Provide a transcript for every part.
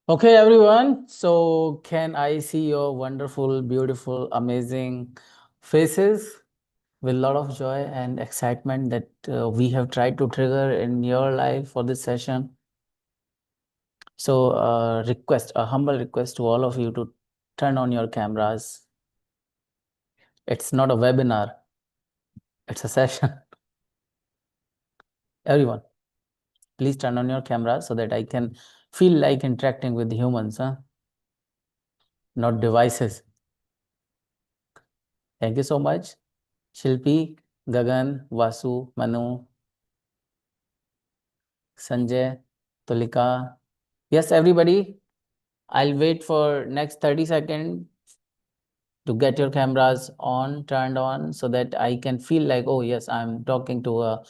Okay, everyone. So, can I see your wonderful, beautiful, amazing faces with a lot of joy and excitement that we have tried to trigger in your life for this session? So, a humble request to all of you to turn on your cameras. It's not a webinar, it's a session. Everyone, please turn on your camera so that I can feel like interacting with humans, not devices. Thank you so much. Shilpi, Gagan, Vasu, Manu, Sanjay, Tulika. Yes, everybody, I'll wait for next 30 seconds to get your cameras on, turned on, so that I can feel like, oh, yes, I'm talking to a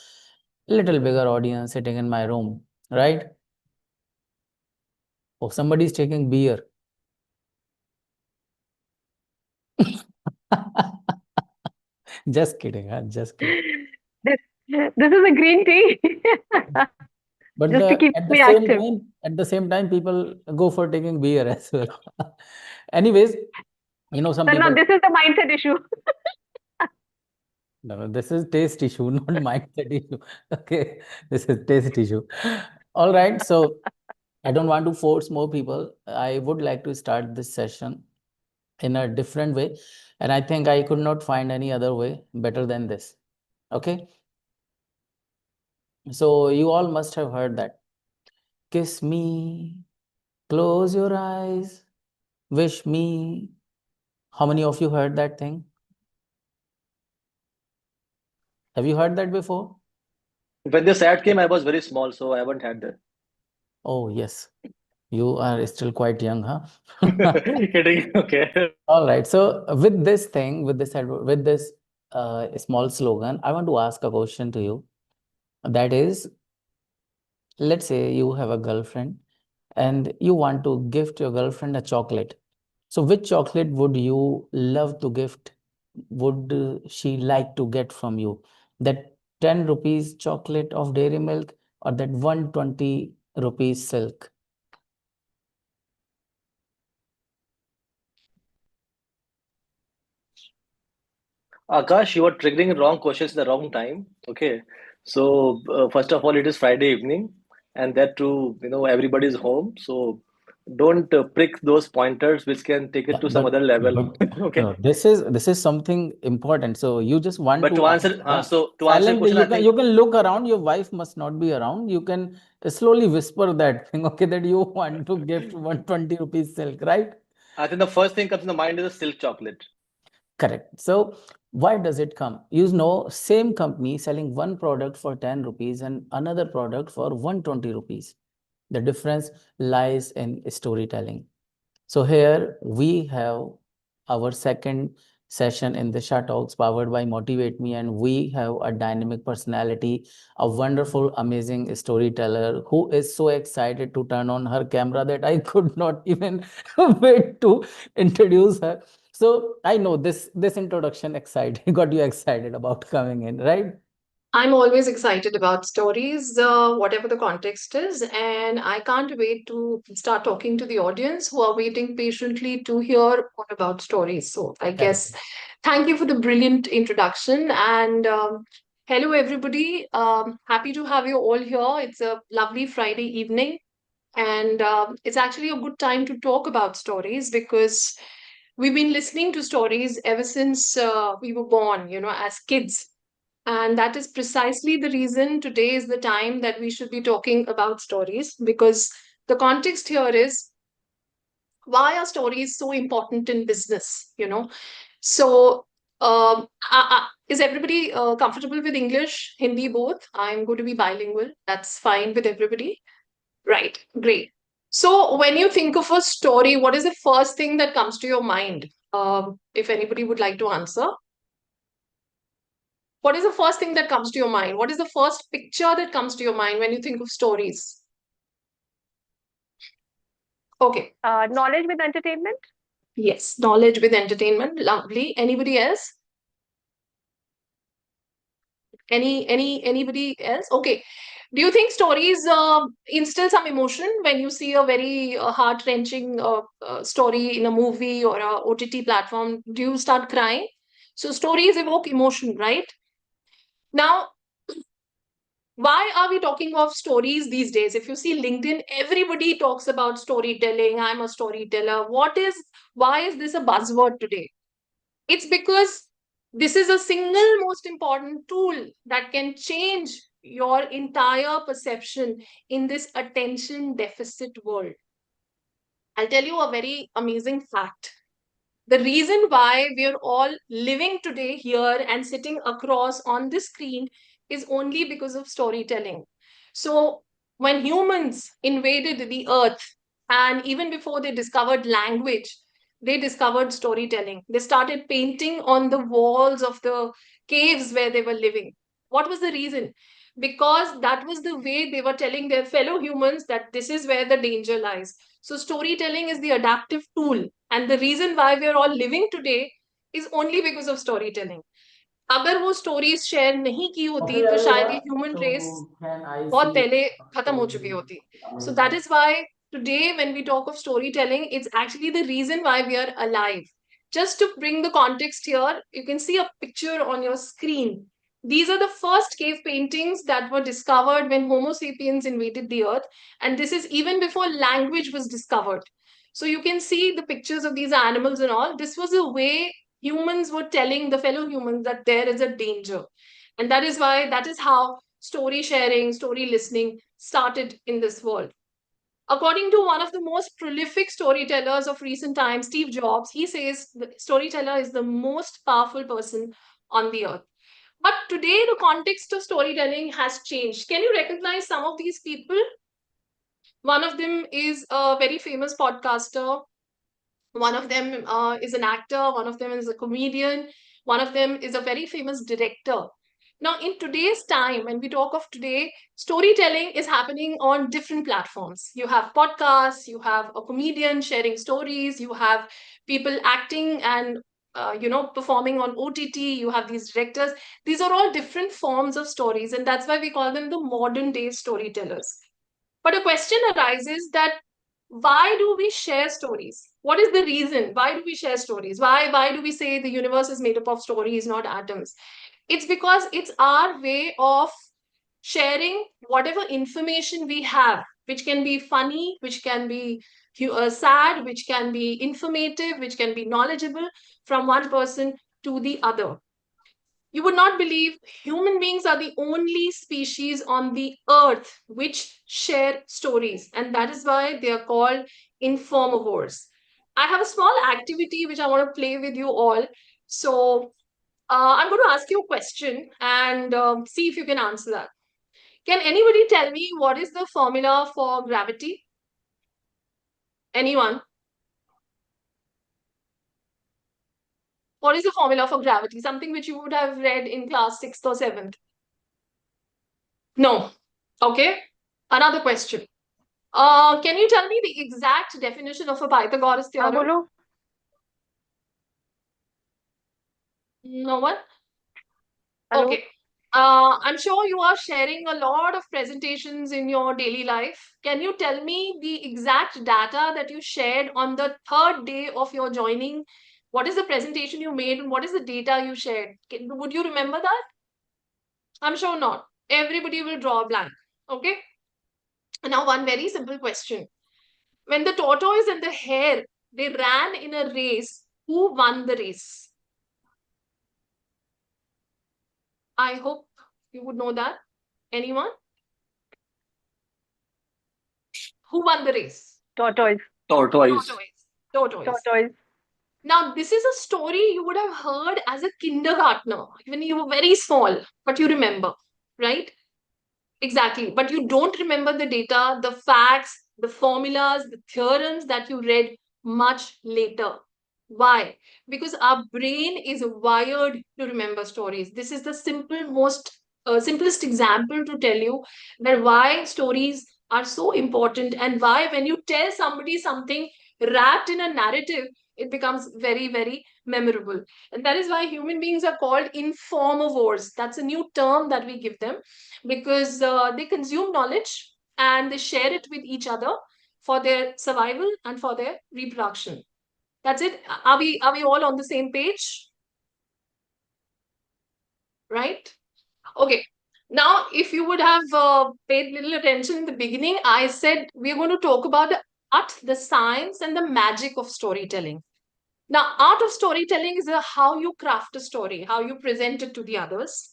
little bigger audience sitting in my room, right? Oh, somebody's taking beer. Just kidding, just kidding. This is a green tea. But Just to the keep me active. at the same time, people go for taking beer as well. Anyways, some So now people. this is the mindset issue. No, this is taste issue, not mindset issue. Okay, this is taste issue. All right, so I don't want to force more people. I would like to start this session in a different way, and I think I could not find any other way better than this. Okay, so you all must have heard that. Kiss me, close your eyes, wish me. How many of you heard that thing? Have you heard that before? When this ad came, I was very small, so I haven't had Oh, yes. You are still quite young, huh? that. Kidding. Okay. All right. So with this thing, with this small slogan, I want to ask a question to you. That is, let's say you have a girlfriend and you want to gift your girlfriend a chocolate. So which chocolate would you love to gift? Would she like to get from you? That 10 rupees chocolate of Dairy Milk or that 120 rupees silk? Akash, you are triggering wrong questions in the wrong time. Okay. So, first of all, it is Friday evening, and that too, everybody's home. So, don't prick those pointers, which can take Yeah, it to some other level. but Okay. this is something important. So you just want But to to ask, answer, to answer your silent. question, I think You can look around. Your wife must not be around. You can slowly whisper that thing. Okay, that you want to gift 120 rupees silk, right? the first thing comes in the mind is a silk chocolate. Correct. So why does it come? You know, same company selling one product for 10 rupees and another product for 120 rupees. The difference lies in storytelling. So here we have our second session in the Sha Talks powered by Motivate Me, and we have a dynamic personality, a wonderful, amazing storyteller who is so excited to turn on her camera that I could not even wait to introduce her. So I know this introduction excited got you excited about coming in, right? I'm always excited about stories, whatever the context is, and I can't wait to start talking to the audience who are waiting patiently to hear more about stories. So, I Correct. guess thank you for the brilliant introduction. And hello, everybody. Happy to have you all here. It's a lovely Friday evening, and it's actually a good time to talk about stories because we've been listening to stories ever since we were born, as kids, and that is precisely the reason today is the time that we should be talking about stories, because the context here is why are stories so important in business, So, is everybody comfortable with English, Hindi, both? I'm going to be bilingual. That's fine with everybody. Right, great. So, when you think of a story, what is the first thing that comes to your mind? If anybody would like to answer. What is the first thing that comes to your mind? What is the first picture that comes to your mind when you think of stories? Okay. Knowledge with entertainment. Yes, knowledge with entertainment. Lovely. Anybody else? Anybody else? Okay. Do you think stories instill some emotion when you see a very heart-wrenching story in a movie or a OTT platform? Do you start crying? So stories evoke emotion, right? Now, why are we talking of stories these days? If you see LinkedIn, everybody talks about storytelling. I'm a storyteller. Why is this a buzzword today? It's because this is a single most important tool that can change your entire perception in this attention deficit world. I'll tell you a very amazing fact. The reason why we're all living today here and sitting across on this screen is only because of storytelling. So, when humans invaded the earth, and even before they discovered language, they discovered storytelling. They started painting on the walls of the caves where they were living. What was the reason? Because that was the way they were telling their fellow humans that this is where the danger lies. So, storytelling is the adaptive tool, and the reason why we are all living today is only because of storytelling. अगर वो stories share नहीं की होती तो शायद ये human race So can I बहुत see पहले खत्म हो चुकी story? होती. So that is why today when we talk of storytelling, it's actually the reason why we are alive. Just to bring the context here, you can see a picture on your screen. These are the first cave paintings that were discovered when Homo sapiens invaded the earth, and this is even before language was discovered. So you can see the pictures of these animals and all. This was a way humans were telling the fellow humans that there is a danger. And that is how story sharing, story listening started in this world. According to one of the most prolific storytellers of recent times, Steve Jobs, he says the storyteller is the most powerful person on the earth. But today, the context of storytelling has changed. Can you recognize some of these people? One of them is a very famous podcaster. One of them is an actor. One of them is a comedian. One of them is a very famous director. Now, in today's time, when we talk of today, storytelling is happening on different platforms. You have podcasts, you have a comedian sharing stories, you have people acting and performing on OTT. You have these directors. These are all different forms of stories, and that's why we call them the modern day storytellers. But a question arises that why do we share stories? What is the reason? Why do we share stories? Why do we say the universe is made up of stories, not atoms? It's because it's our way of sharing whatever information we have, which can be funny, which can be sad, which can be informative, which can be knowledgeable, from one person to the other. You would not believe human beings are the only species on the earth which share stories, and that is why they are called informivores. I have a small activity which I want to play with you all. So, I'm going to ask you a question and see if you can answer that. Can anybody tell me what is the formula for gravity? Anyone? What is the formula for gravity? Something which you would have read in class 6th or 7th. No. Okay. Another question. Can you tell me the exact definition of a Pythagoras हाँ theorem? बोलो. No one? Hello. Okay. I'm sure you are sharing a lot of presentations in your daily life. Can you tell me the exact data that you shared on the third day of your joining? What is the presentation you made and what is the data you shared? Would you remember that? I'm sure not. Everybody will draw a blank. Okay. Now, one very simple question. When the tortoise and the hare they ran in a race, who won the race? I hope you would know that. Anyone? Who won the race? Tortoise. Tortoise. Tortoise. Tortoise. Now, this is a story you would have heard as a kindergartner when you were very small, but you remember, right? Exactly. But you don't remember the data, the facts, the formulas, the theorems that you read much later. Why? Because our brain is wired to remember stories. This is the simplest example to tell you that why stories are so important and why when you tell somebody something wrapped in a narrative, it becomes very, very memorable. And that is why human beings are called informivores. That's a new term that we give them, because they consume knowledge and they share it with each other for their survival and for their reproduction. That's it. Are we all on the same page? Right? Okay. Now, if you would have paid little attention in the beginning, I said we're going to talk about the art, the science, and the magic of storytelling. Now, art of storytelling is how you craft a story, how you present it to the others.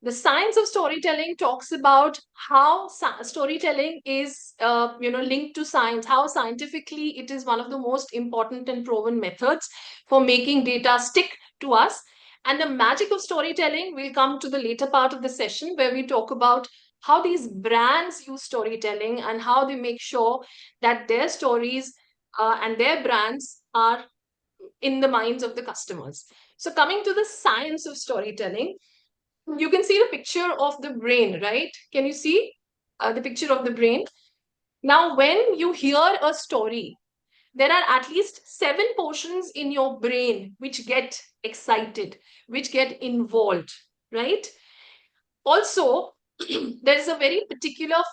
The science of storytelling talks about how storytelling is, linked to science, how scientifically it is one of the most important and proven methods for making data stick to us. And the magic of storytelling will come to the later part of the session, where we talk about how these brands use storytelling and how they make sure that their stories and their brands are in the minds of the customers. So, coming to the science of storytelling, you can see the picture of the brain, right? Can you see the picture of the brain? Now, when you hear a story, there are at least 7 portions in your brain which get excited, which get involved, right? Also, there is a very particular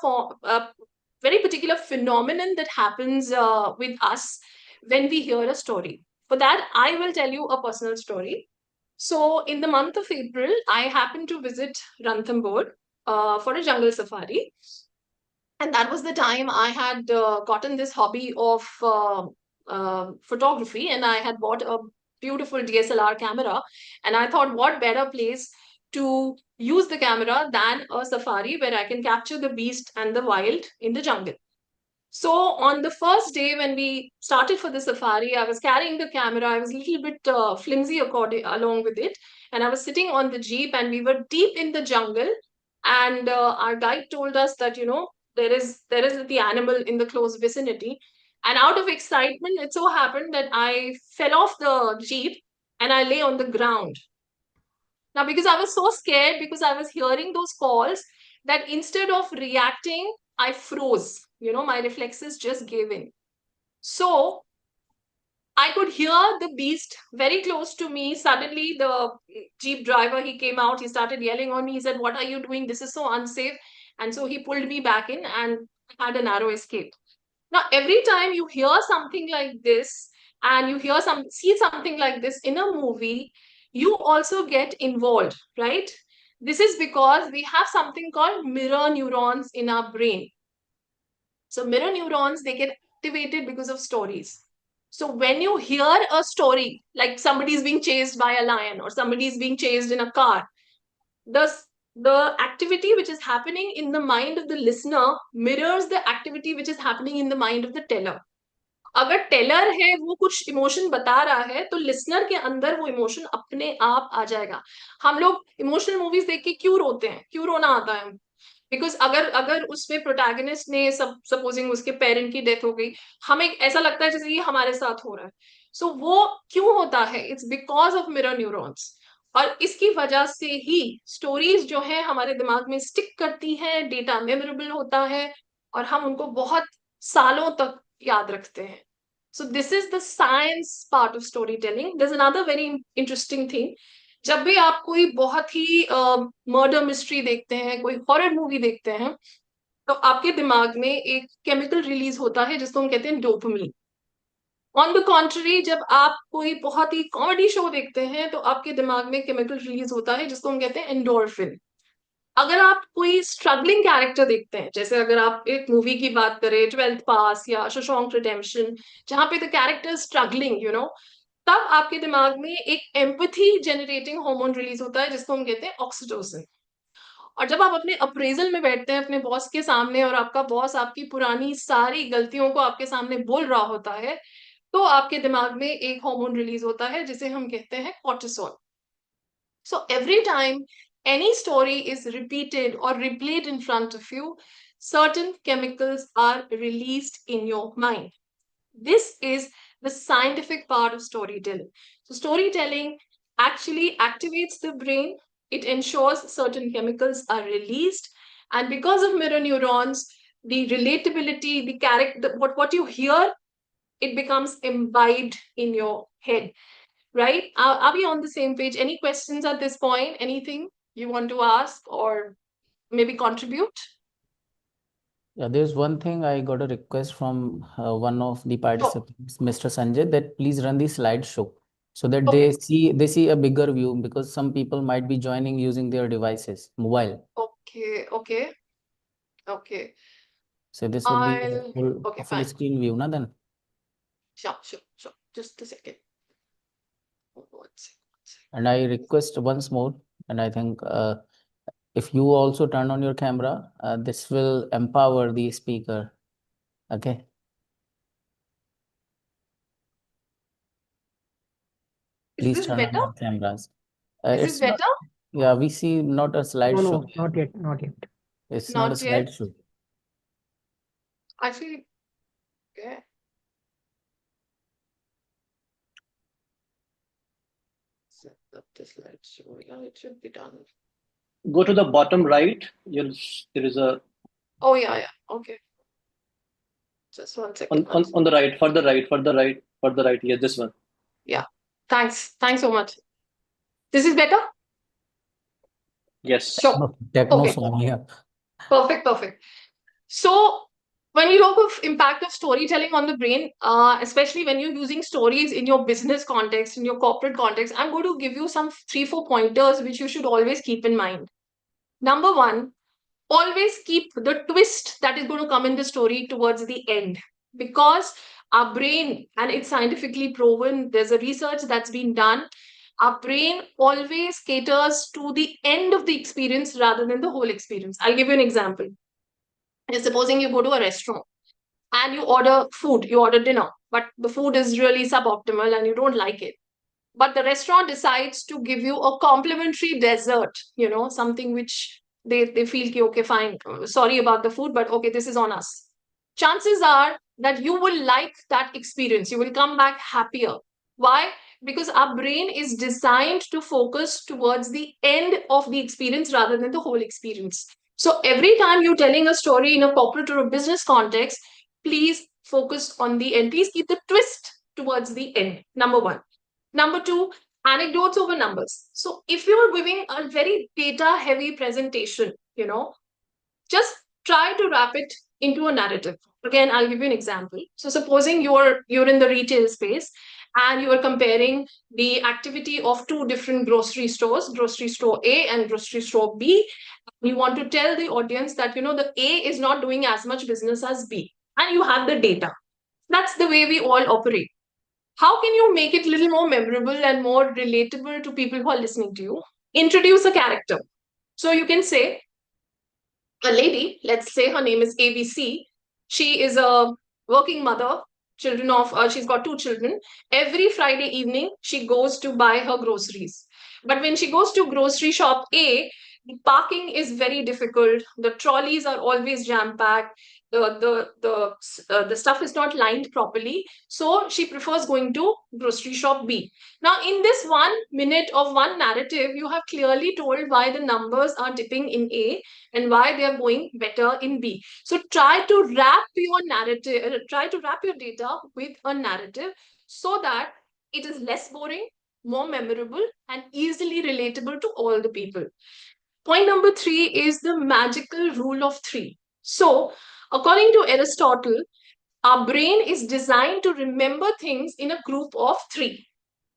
phenomenon that happens with us when we hear a story. For that, I will tell you a personal story. So, in the month of April, I happened to visit Ranthambore for a jungle safari. And that was the time I had gotten this hobby of photography, and I had bought a beautiful DSLR camera. And I thought, what better place to use the camera than a safari where I can capture the beast and the wild in the jungle. So on the first day when we started for the safari, I was carrying the camera. I was a little bit flimsy along with it, and I was sitting on the jeep, and we were deep in the jungle. And our guide told us that there is the animal in the close vicinity. And out of excitement, it so happened that I fell off the jeep and I lay on the ground. Now, because I was so scared, because I was hearing those calls, that instead of reacting, I froze. My reflexes just gave in. So I could hear the beast very close to me. Suddenly, the jeep driver, he came out, he started yelling on me. He said, "What are you doing? This is so unsafe." And so he pulled me back in and had a narrow escape. Now, every time you hear something like this and see something like this in a movie, you also get involved, right? This is because we have something called mirror neurons in our brain. So mirror neurons, they get activated because of stories. So when you hear a story, like somebody is being chased by a lion or somebody is being chased in a car, the the activity which is happening in the mind of the listener mirrors the activity which is happening in the mind of the teller. अगर Taylor है वो कुछ emotion बता रहा है तो listener के अंदर वो इमोशन अपने आप आ जाएगा. हम लोग इमोशनल मूवीज देख के क्यों रोते हैं, क्यों रोना आता है? बिकॉज अगर अगर उसमें प्रोटैगनिस्ट ने सपोजिंग उसके पेरेंट की डेथ हो गई, हमें ऐसा लगता है जैसे ये हमारे साथ हो रहा है. सो वो क्यों होता है? It's because of mirror neurons. और इसकी वजह से ही स्टोरीज जो है हमारे दिमाग में स्टिक करती है, डेटा मेमोरेबल होता है और हम उनको बहुत सालों तक याद रखते हैं. So this is the science part of storytelling. There's another very interesting thing. जब भी आप कोई बहुत ही मर्डर मिस्ट्री देखते हैं, कोई हॉरर मूवी देखते हैं, तो आपके दिमाग में एक केमिकल रिलीज होता है जिसको हम कहते हैं डोपामिन. ऑन द कॉन्ट्री, जब आप कोई बहुत ही कॉमेडी शो देखते हैं तो आपके दिमाग में केमिकल रिलीज होता है जिसको हम कहते हैं एंडोर्फिन. अगर आप कोई स्ट्रगलिंग कैरेक्टर देखते हैं, जैसे अगर आप एक मूवी की बात करें, 12th पास या शोशैंक रिडेम्पशन, जहां पे द कैरेक्टर स्ट्रगलिंग, तब आपके दिमाग में एक एम्पैथी जनरेटिंग हार्मोन रिलीज होता है जिसको हम कहते हैं ऑक्सीटोसिन. और जब आप अपने अप्रेजल में बैठते हैं अपने बॉस के सामने और आपका बॉस आपकी पुरानी सारी गलतियों को आपके सामने बोल रहा होता है, तो आपके दिमाग में एक हार्मोन रिलीज होता है जिसे हम कहते हैं cortisol. So every time any story is repeated or replayed in front of you, certain chemicals are released in your mind. This is the scientific part of storytelling. So storytelling actually activates the brain. It ensures certain chemicals are released. And because of mirror neurons, the relatability, the character, what you hear it becomes imbibed in your head, right? Are we on the same page? Any questions at this point? Anything you want to ask or maybe contribute? Yeah, there's one thing I got a request from one of the Oh, participants, Mr. Sanjay, that please run the slideshow so that okay, they see a bigger view, because some people might be joining using their devices, mobile. okay, okay, okay. So this would be I'll, okay, a full fine. screen view, na then. Sure, sure, sure. Just a second. One second, one second. And I request once more, and I think if you also turn on your camera, this will empower the speaker. Okay, Is please this turn on better? your cameras. Is this It's not, better? yeah, we see not a No, slideshow. no, not yet, not yet. It's not a Not yet. slideshow. I feel okay. Set up the slideshow. Yeah, it should be done. Go to the bottom right. There is a Oh yeah, yeah. Okay. Just one second. One on second. the right, further right, further right, further right. Yeah, this one. Yeah. Thanks. Thanks so much. This is better? Yes. Sure. Techno Okay. song here. Perfect. Perfect. So when you talk of impact of storytelling on the brain, especially when you're using stories in your business context, in your corporate context, I'm going to give you some 3, 4 pointers which you should always keep in mind. Number one, always keep the twist that is going to come in the story towards the end, because our brain, and it's scientifically proven, there's a research that's been done, our brain always caters to the end of the experience rather than the whole experience. I'll give you an example. Supposing you go to a restaurant and you order food, you order dinner, but the food is really suboptimal and you don't like it, but the restaurant decides to give you a complimentary dessert, something which they feel ki, okay, fine, sorry about the food, but okay, this is on us. Chances are that you will like that experience, you will come back happier. Why? Because our brain is designed to focus towards the end of the experience rather than the whole experience. So every time you're telling a story in a corporate or a business context, please focus on the end, please keep the twist towards the end. Number one. Number two, anecdotes over numbers. So if you're giving a very data heavy presentation, just try to wrap it into a narrative. Again, I'll give you an example. So supposing you're in the retail space and you are comparing the activity of two different grocery stores, grocery store A and grocery store B. You want to tell the audience that the A is not doing as much business as B, and you have the data. That's the way we all operate. How can you make it a little more memorable and more relatable to people who are listening to you? Introduce a character. So you can say a lady, let's say her name is ABC. She is a working mother, she's got two children. Every Friday evening, she goes to buy her groceries. But when she goes to grocery shop A, the parking is very difficult. The trolleys are always jam packed. The stuff is not lined properly. So she prefers going to grocery shop B. Now, in this 1 minute of one narrative, you have clearly told why the numbers are dipping in A and why they are going better in B. So try to wrap your narrative, try to wrap your data with a narrative so that it is less boring, more memorable, and easily relatable to all the people. Point number three is the magical rule of three. So, according to Aristotle, our brain is designed to remember things in a group of three.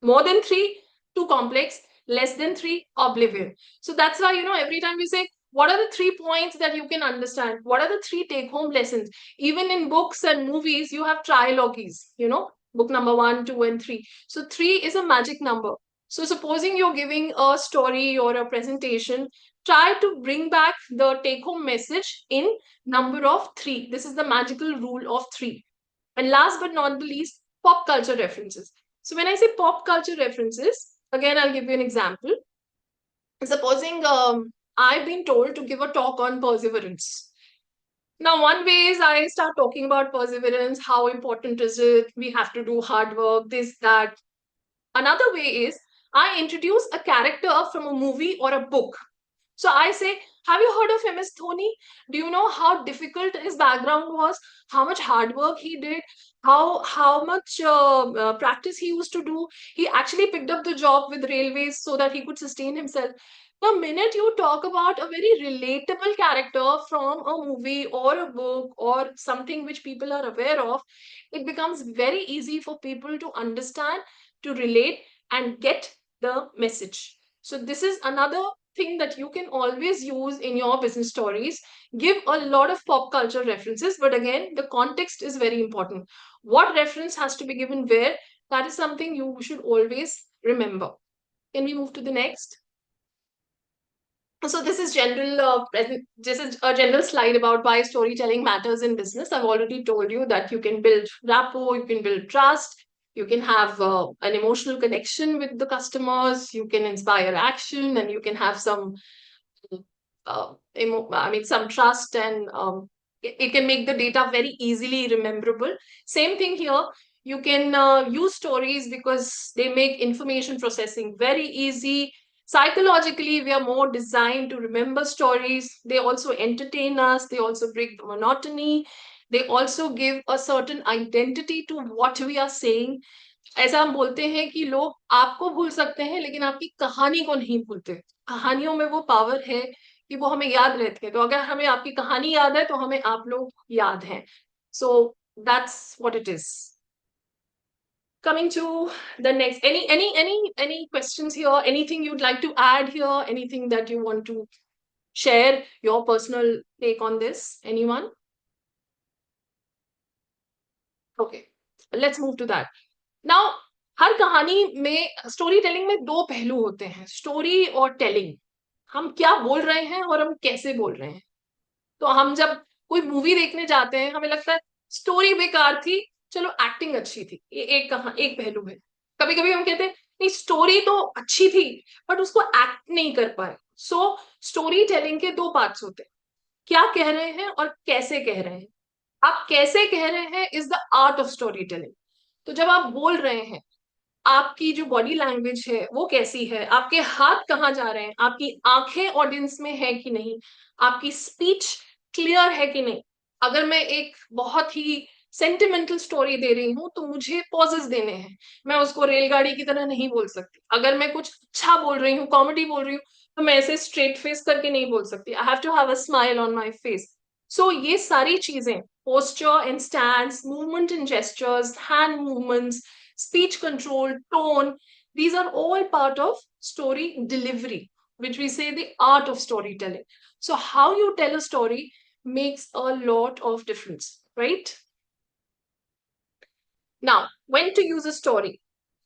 More than three, too complex. Less than three, oblivion. So that's why, every time we say, what are the 3 points that you can understand? What are the 3 take-home lessons? Even in books and movies, you have trilogies, book number 1, 2, and 3. So 3 is a magic number. So supposing you're giving a story or a presentation, try to bring back the take-home message in number of 3. This is the magical rule of 3. And last but not the least, pop culture references. So when I say pop culture references, again, I'll give you an example. Supposing I've been told to give a talk on perseverance. Now, one way is I start talking about perseverance, how important is it, we have to do hard work, this, that. Another way is I introduce a character from a movie or a book. So I say, have you heard of MS Dhoni? Do you know how difficult his background was? How much hard work he did? How much practice he used to do? He actually picked up the job with railways so that he could sustain himself. The minute you talk about a very relatable character from a movie or a book or something which people are aware of, it becomes very easy for people to understand, to relate, and get the message. So, this is another thing that you can always use in your business stories. Give a lot of pop culture references, but again, the context is very important. What reference has to be given where? That is something you should always remember. Can we move to the next? So this is this is a general slide about why storytelling matters in business. I've already told you that you can build rapport, you can build trust, you can have an emotional connection with the customers, you can inspire action, and you can have some some trust, and it can make the data very easily rememberable. Same thing here. You can use stories because they make information processing very easy. Psychologically, we are more designed to remember stories. They also entertain us. They also break the monotony. They also give a certain identity to what we are saying. ऐसा हम बोलते हैं कि लोग आपको भूल सकते हैं लेकिन आपकी कहानी को नहीं भूलते. कहानियों में वो पावर है कि वो हमें याद रहती है. तो अगर हमें आपकी कहानी याद है तो हमें आप लोग याद हैं. So that's what it is. Coming to the next, any questions here? Anything you'd like to add here? Anything that you want to share your personal take on this? Anyone? Okay, let's move to that. Now, हर कहानी में story telling में दो पहलू होते हैं, story और telling. हम क्या बोल रहे हैं और हम कैसे बोल रहे हैं. तो हम जब कोई मूवी देखने जाते हैं, हमें लगता है स्टोरी बेकार थी, चलो एक्टिंग अच्छी थी. ये एक पहलू है. कभी कभी हम कहते हैं नहीं, स्टोरी तो अच्छी थी बट उसको एक्ट नहीं कर पाए. सो स्टोरी टेलिंग के दो पार्ट्स होते हैं, क्या कह रहे हैं और कैसे कह रहे हैं. आप कैसे कह रहे हैं is the art of story telling. तो जब आप बोल रहे हैं, आपकी जो बॉडी लैंग्वेज है वो कैसी है, आपके हाथ कहाँ जा रहे हैं, आपकी आंखें ऑडियंस में है कि नहीं, आपकी स्पीच क्लियर है कि नहीं. अगर मैं एक बहुत ही सेंटिमेंटल स्टोरी दे रही हूँ तो मुझे पॉजेस देने हैं. मैं उसको रेलगाड़ी की तरह नहीं बोल सकती. अगर मैं कुछ अच्छा बोल रही हूँ, कॉमेडी बोल रही हूँ, तो मैं ऐसे स्ट्रेट फेस करके नहीं बोल सकती. I have to have a smile on my face. So ये सारी चीजें, posture and stands, movement and gestures, hand movements, speech control, tone, these are all part of story delivery, which we say the art of storytelling. So how you tell a story makes a lot of difference, right? Now, when to use a story?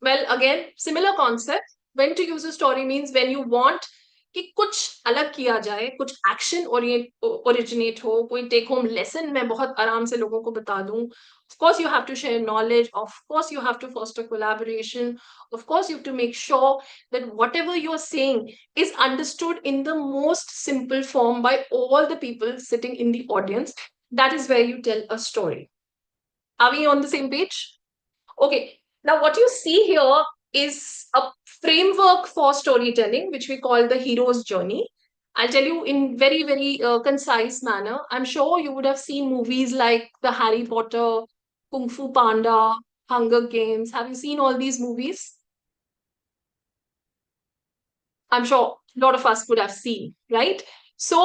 Well, again, similar concept. When to use a story means when you want कि कुछ अलग किया जाए, कुछ action originate हो, कोई take home lesson मैं बहुत आराम से लोगों को बता दूं. Of course, you have to share knowledge. Of course, you have to foster collaboration. Of course, you have to make sure that whatever you're saying is understood in the most simple form by all the people sitting in the audience. That is where you tell a story. Are we on the same page? Okay, now what you see here is a framework for storytelling, which we call the hero's journey. I'll tell you in very, very concise manner. I'm sure you would have seen movies like the Harry Potter, Kung Fu Panda, Hunger Games. Have you seen all these movies? I'm sure a lot of us would have seen, right? So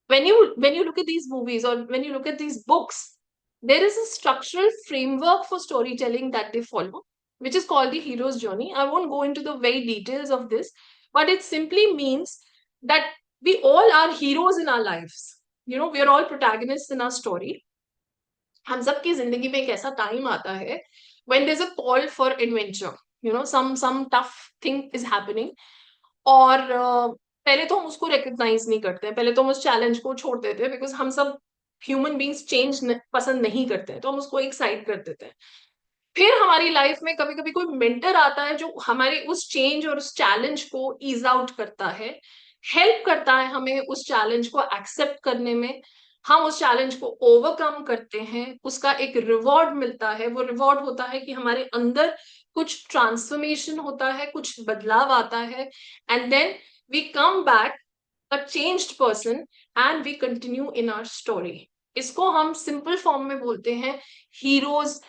when you look at these movies or when you look at these books, there is a structural framework for storytelling that they follow, which is called the hero's journey. I won't go into the very details of this, but it simply means that we all are heroes in our lives. You know, we are all protagonists in our story. हम सबकी जिंदगी में एक ऐसा time आता है when there's a call for adventure. You know, some tough thing is happening. और पहले तो हम उसको रिकॉग्नाइज नहीं करते हैं, पहले तो हम उस चैलेंज को छोड़ देते हैं, बिकॉज हम सब ह्यूमन बींग्स चेंज पसंद नहीं करते हैं, तो हम उसको एक साइड कर देते हैं. फिर हमारी लाइफ में कभी कभी कोई मेंटर आता है जो हमारे उस चेंज और उस चैलेंज को ईज आउट करता है, हेल्प करता है हमें उस चैलेंज को एक्सेप्ट करने में. हम उस चैलेंज को ओवरकम करते हैं, उसका एक रिवॉर्ड मिलता है. वो रिवॉर्ड होता है कि हमारे अंदर कुछ ट्रांसफॉर्मेशन होता है, कुछ बदलाव आता है, and then we come back a changed person and we continue in our story. इसको हम सिंपल फॉर्म में बोलते हैं हीरोज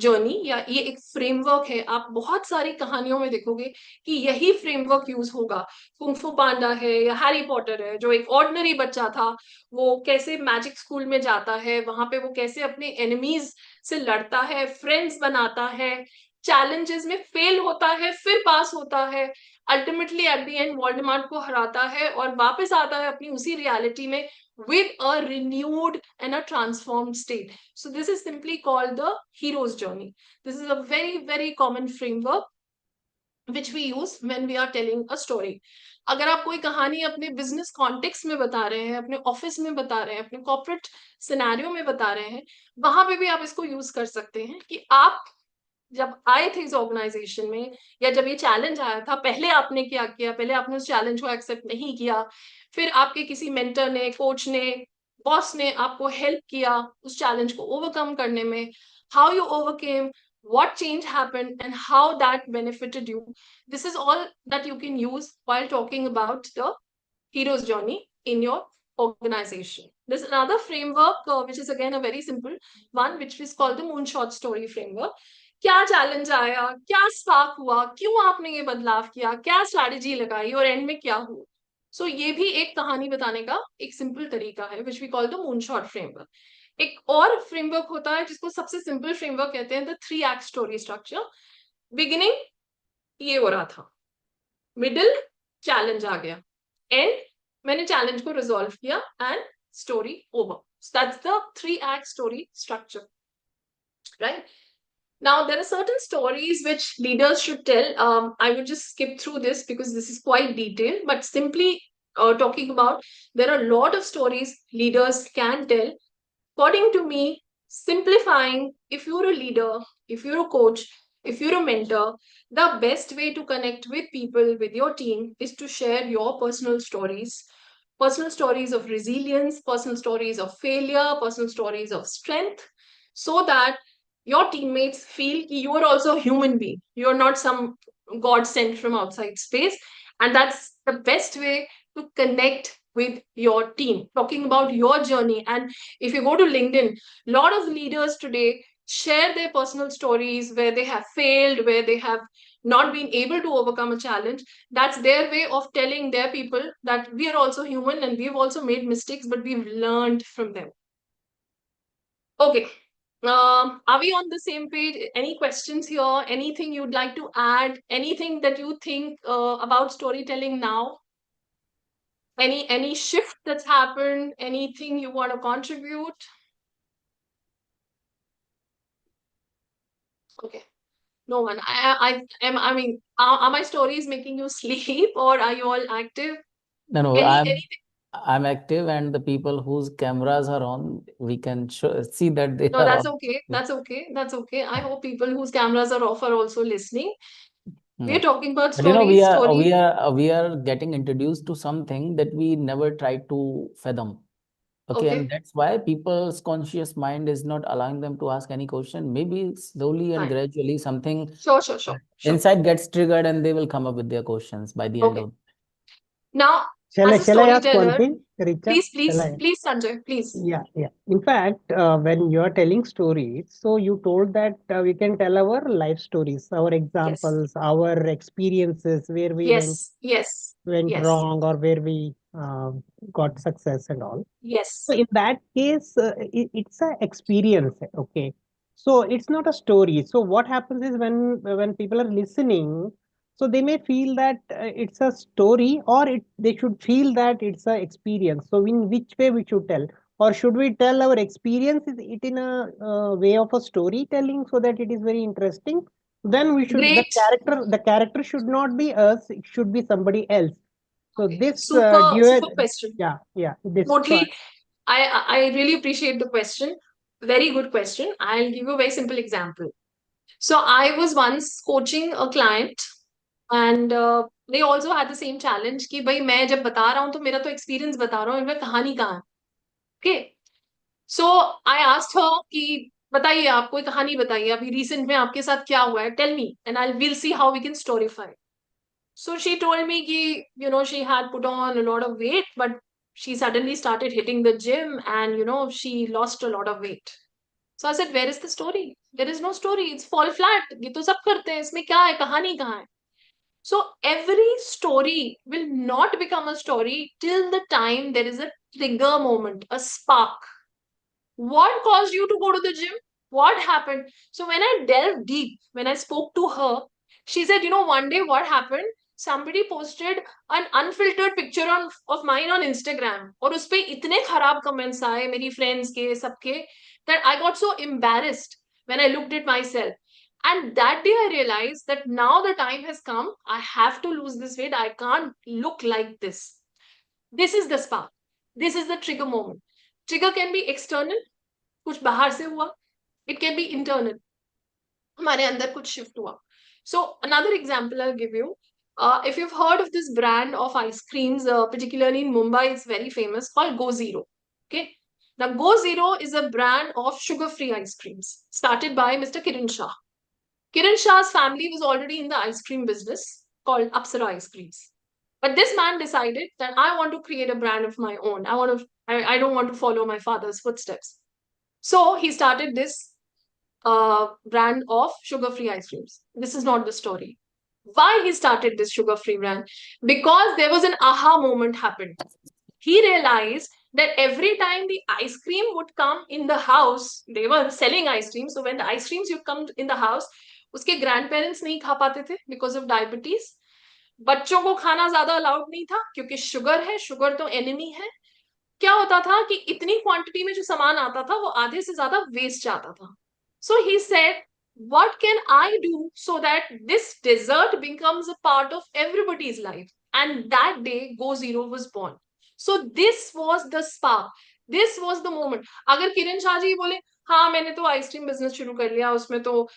जर्नी, या ये एक फ्रेमवर्क है. आप बहुत सारी कहानियों में देखोगे कि यही फ्रेमवर्क यूज होगा. कुंफू पांडा है या हैरी पॉटर है, जो एक ऑर्डिनरी बच्चा था, वो कैसे मैजिक स्कूल में जाता है, वहां पे वो कैसे अपने एनिमीज से लड़ता है, फ्रेंड्स बनाता है, चैलेंजेस में फेल होता है, फिर पास होता है, ultimately at the end Voldemort को हराता है और वापस आता है अपनी उसी रियलिटी में with a renewed and a transformed state. So this is simply called the hero's journey. This is a very, very common framework which we use when we are telling a story. अगर आप कोई कहानी अपने business context में बता रहे हैं, अपने ऑफिस में बता रहे हैं, अपने कॉर्पोरेट सिनेरियो में बता रहे हैं, वहां पे भी आप इसको यूज कर सकते हैं कि आप जब आए थे इस ऑर्गेनाइजेशन में, या जब ये चैलेंज आया था, पहले आपने क्या किया, पहले आपने उस चैलेंज को एक्सेप्ट नहीं किया, फिर आपके किसी मेंटर ने, कोच ने, बॉस ने आपको हेल्प किया उस चैलेंज को ओवरकम करने में, how you overcame, what change happened and how that benefited you. This is all that you can use while talking about the hero's journey in your organization. There's another framework which is again a very simple one, which is called the moonshot story framework. क्या challenge आया, क्या spark हुआ, क्यों आपने ये बदलाव किया, क्या स्ट्रैटेजी लगाई और एंड में क्या हुआ. सो ये भी एक कहानी बताने का एक सिंपल तरीका है, which we call the moonshot framework. एक और फ्रेमवर्क होता है जिसको सबसे सिंपल फ्रेमवर्क कहते हैं, the 3 act story structure. Beginning ये हो रहा था, मिडिल चैलेंज आ गया, एंड मैंने चैलेंज को रिजॉल्व किया and story over. So that's the 3 act story structure, right? Now, there are certain stories which leaders should tell. I would just skip through this because this is quite detailed, but simply talking about, there are a lot of stories leaders can tell. According to me, simplifying, if you're a leader, if you're a coach, if you're a mentor, the best way to connect with people, with your team, is to share your personal stories of resilience, personal stories of failure, personal stories of strength, so that your teammates feel you are also a human being. You're not some god sent from outside space. And that's the best way to connect with your team. Talking about your journey. And if you go to LinkedIn, a lot of leaders today share their personal stories where they have failed, where they have not been able to overcome a challenge. That's their way of telling their people that we are also human and we've also made mistakes, but we've learned from them. Okay. Are we on the same page? Any questions here? Anything you'd like to add? Anything that you think about storytelling now? Any shift that's happened? Anything you want to contribute? Okay. No one. I mean, are my stories making you sleep or are you all active? No, Anything? I'm active, and the people whose cameras are on, we can see that they No, are that's on. okay. That's okay. That's okay. I hope people whose cameras are off are also listening. We're Yeah. talking about But you know, we stories. are getting introduced to something that we never tried to fathom. Okay, and Okay, that's why people's conscious mind is not allowing them to ask any question. Maybe slowly and fine. gradually something Sure. inside gets triggered, and they will come up with their questions by the end Okay. of. Now, Shall I as a shall I ask one storyteller, thing, Richa? Shall I? please, Sanjay, please. Yeah. In fact, when you are telling stories, so you told that we can tell our life stories, our Yes, examples, our experiences, where we went yes, wrong or where we got success and all. So yes. in that case, it's a experience, okay? So it's not a story. So what happens is when people are listening, so they may feel that it's a story, or they should feel that it's a experience. So in which way we should tell, or should we tell our experience is it in a way of a storytelling so that it is very interesting? Then we should Great. the character should not be us; it should be somebody else. So Okay. this Super question. yeah, this Totally. I really appreciate the question. Very good question. I'll give you a very simple example. So I was once coaching a client and they also had the same challenge कि भाई मैं जब बता रहा हूँ तो मेरा तो experience बता रहा हूँ, इनमें कहानी कहाँ है. Okay. So I asked her कि बताइए, आप कोई कहानी बताइए, अभी रिसेंट में आपके साथ क्या हुआ है, tell me and I will see how we can storify. So she told me ki, she had put on a lot of weight, but she suddenly started hitting the gym and, she lost a lot of weight. So I said, where is the story? There is no story. It's fall flat. ये तो सब करते हैं. इसमें क्या है? कहानी कहाँ है? So every story will not become a story till the time there is a trigger moment, a spark. What caused you to go to the gym? What happened? So when I delved deep, when I spoke to her, she said, one day what happened? Somebody posted an unfiltered picture of mine on Instagram. और उस पे इतने खराब comments आए मेरी friends के सबके that I got so embarrassed when I looked at myself. And that day I realized that now the time has come. I have to lose this weight. I can't look like this. This is the spark. This is the trigger moment. Trigger can be external, कुछ बाहर से हुआ. It can be internal. हमारे अंदर कुछ shift हुआ. So another example I'll give you. If you've heard of this brand of ice creams, particularly in Mumbai, it's very famous, called Go Zero. Okay. Now, Go Zero is a brand of sugar-free ice creams started by Mr. Kiran Shah. Kiran Shah's family was already in the ice cream business called Apsara Ice Creams. But this man decided that I want to create a brand of my own. I don't want to follow my father's footsteps. So he started this brand of sugar-free ice creams. This is not the story. Why he started this sugar-free brand? Because there was an aha moment happened. He realized that every time the ice cream would come in the house, they were selling ice cream. So when the ice creams would come in the house, उसके grandparents नहीं खा पाते थे because of diabetes. बच्चों को खाना ज्यादा allowed नहीं था क्योंकि शुगर है, शुगर तो एनिमी है. क्या होता था कि इतनी क्वांटिटी में जो सामान आता था वो आधे से ज्यादा वेस्ट जाता था. So he said, what can I do so that this dessert becomes a part of everybody's life? And that day, Go Zero was born. So this was the spark. This was the moment. अगर किरण शाह जी बोले, हाँ मैंने तो ice cream business शुरू कर लिया, उसमें तो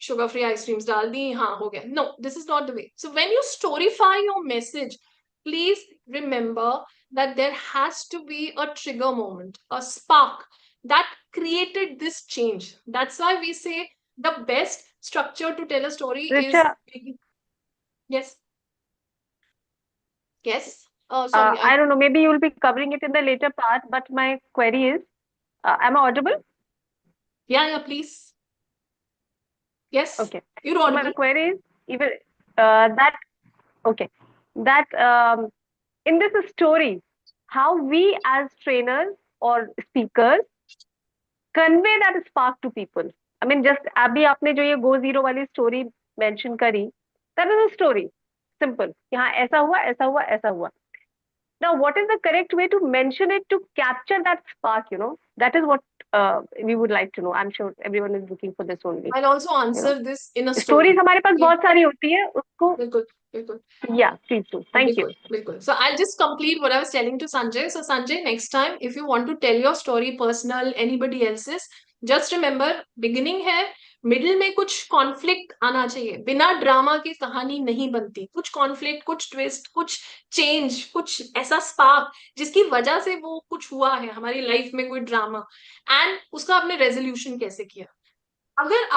शुगर फ्री आइसक्रीम्स डाल दी, हाँ हो गया. No, this is not the way. So when you storify your message, please remember that there has to be a trigger moment, a spark that created this change. That's why we say the best structure to tell a story Richa, is. Yes. Yes. Sorry. I don't know, maybe you will be covering it in the later part, but my query is, am I audible? Yeah, please. Yes. Okay. You're So audible. my query is even that in this story, how we as trainers or speakers convey that spark to people. I mean, just अभी आपने जो ये Go Zero वाली story mention करी, that is a story, simple. कि हाँ ऐसा हुआ, ऐसा हुआ, ऐसा हुआ. Now, what is the correct way to mention it to capture that spark? That is what we would like to know. I'm sure everyone is looking for this only. I'll also answer this in a story. Stories हमारे पास बहुत सारी होती है, उसको. बिल्कुल, बिल्कुल. Yeah, please do. Thank you. Bilkul. So I'll just complete what I was telling to Sanjay. So Sanjay, next time, if you want to tell your story, personal, anybody else's, just remember, beginning है, middle में कुछ conflict आना चाहिए. बिना drama के कहानी नहीं बनती. कुछ conflict, कुछ twist, कुछ change, कुछ ऐसा spark, जिसकी वजह से वो कुछ हुआ है हमारी life में कोई ड्रामा, and उसका आपने resolution कैसे किया. अगर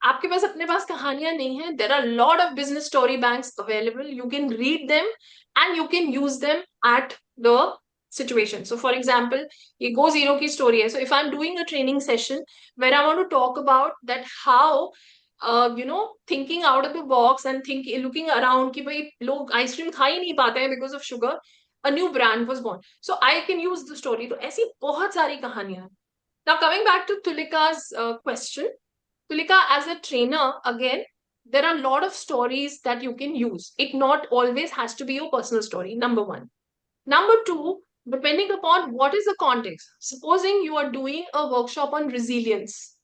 आपके पास अपने पास कहानियां नहीं है, there are a lot of business story banks available. You can read them and you can use them at the situation. So for example, ये Go Zero की story है. So if I'm doing a training session where I want to talk about that how thinking out of the box and looking around कि भाई लोग ice cream खा ही नहीं पाते हैं because of sugar, a new brand was born. So I can use the story. तो ऐसी बहुत सारी कहानियां हैं. Now coming back to Tulika's question, Tulika, as a trainer, again, there are a lot of stories that you can use. It not always has to be your personal story, number one. Number two, depending upon what is the context. Supposing you are doing a workshop on resilience,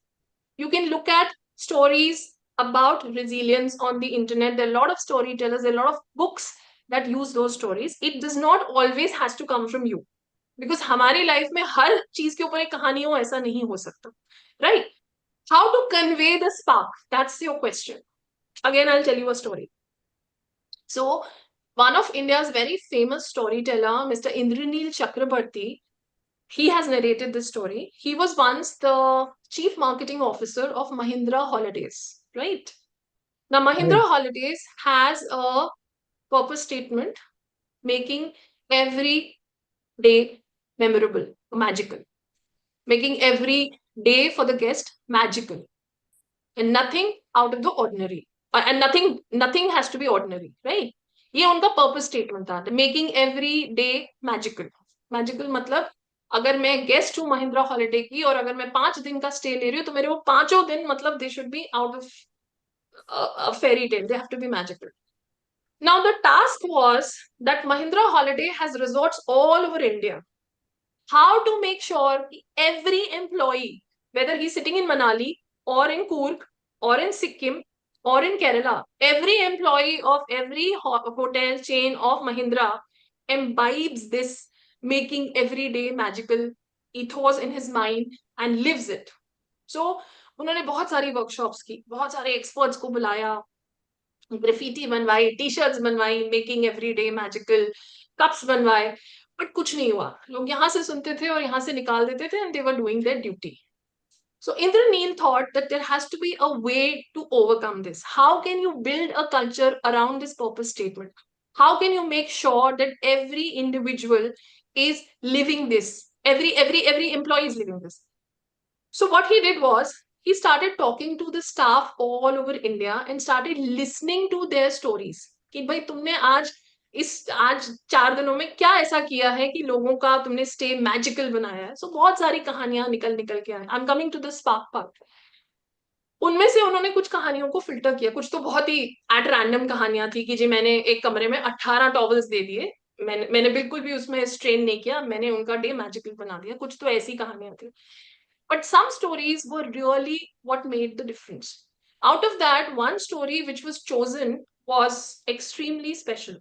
you can look at stories about resilience on the internet. There are a lot of storytellers, there are a lot of books that use those stories. It does not always has to come from you. Because हमारी life में हर चीज के ऊपर एक कहानी हो ऐसा नहीं हो सकता, right? How to convey the spark? That's your question. Again, I'll tell you a story. So, one of India's very famous storyteller, Mr. Indranil Chakrabarti, he has narrated this story. He was once the chief marketing officer of Mahindra Holidays, right? Now, Mahindra Holidays has a purpose statement, making every day memorable, magical, making every day for the guest magical, and nothing out of the ordinary. And nothing has to be ordinary, right? ये उनका purpose statement था, making every day magical. Magical मतलब अगर मैं guest हूँ Mahindra holiday की और अगर मैं 5 दिन का स्टे ले रही हूँ तो मेरे वो 5 दिन मतलब they should be out of fairy tale, they have to be magical. Now the task was that Mahindra Holiday has resorts all over India. How to make sure every employee, whether he's sitting in Manali or in Coorg or in Sikkim or in Kerala, every employee of every hotel chain of Mahindra imbibes this making every day magical ethos in his mind and lives it. So उन्होंने बहुत सारी workshops की, बहुत सारे experts को बुलाया, graffiti बनवाई, T shirts बनवाई, making every day magical, cups बनवाए, बट कुछ नहीं हुआ. लोग यहाँ से सुनते थे और यहाँ से निकाल देते थे, and they were doing there duty. So Indraneel thought that there has to be a way to overcome this. How can you build a culture around this purpose statement? How can you make sure that every individual is living this? Every employee is living this. So what he did was he started talking to the staff all over India and started listening to their stories. कि भाई तुमने आज 4 दिनों में क्या ऐसा किया है कि लोगों का तुमने स्टे मैजिकल बनाया है. सो बहुत सारी कहानियां निकल निकल के आए. I am coming to the spark part. उनमें से उन्होंने कुछ कहानियों को फिल्टर किया. कुछ तो बहुत ही एट रैंडम कहानियां थी कि जी मैंने एक कमरे में 18 टॉवल्स दे दिए, मैंने बिल्कुल भी उसमें स्ट्रेन नहीं किया, मैंने उनका डे मैजिकल बना दिया. कुछ तो ऐसी कहानियां थी. But some stories were really what made the difference. Out of that, one story which was chosen was extremely special.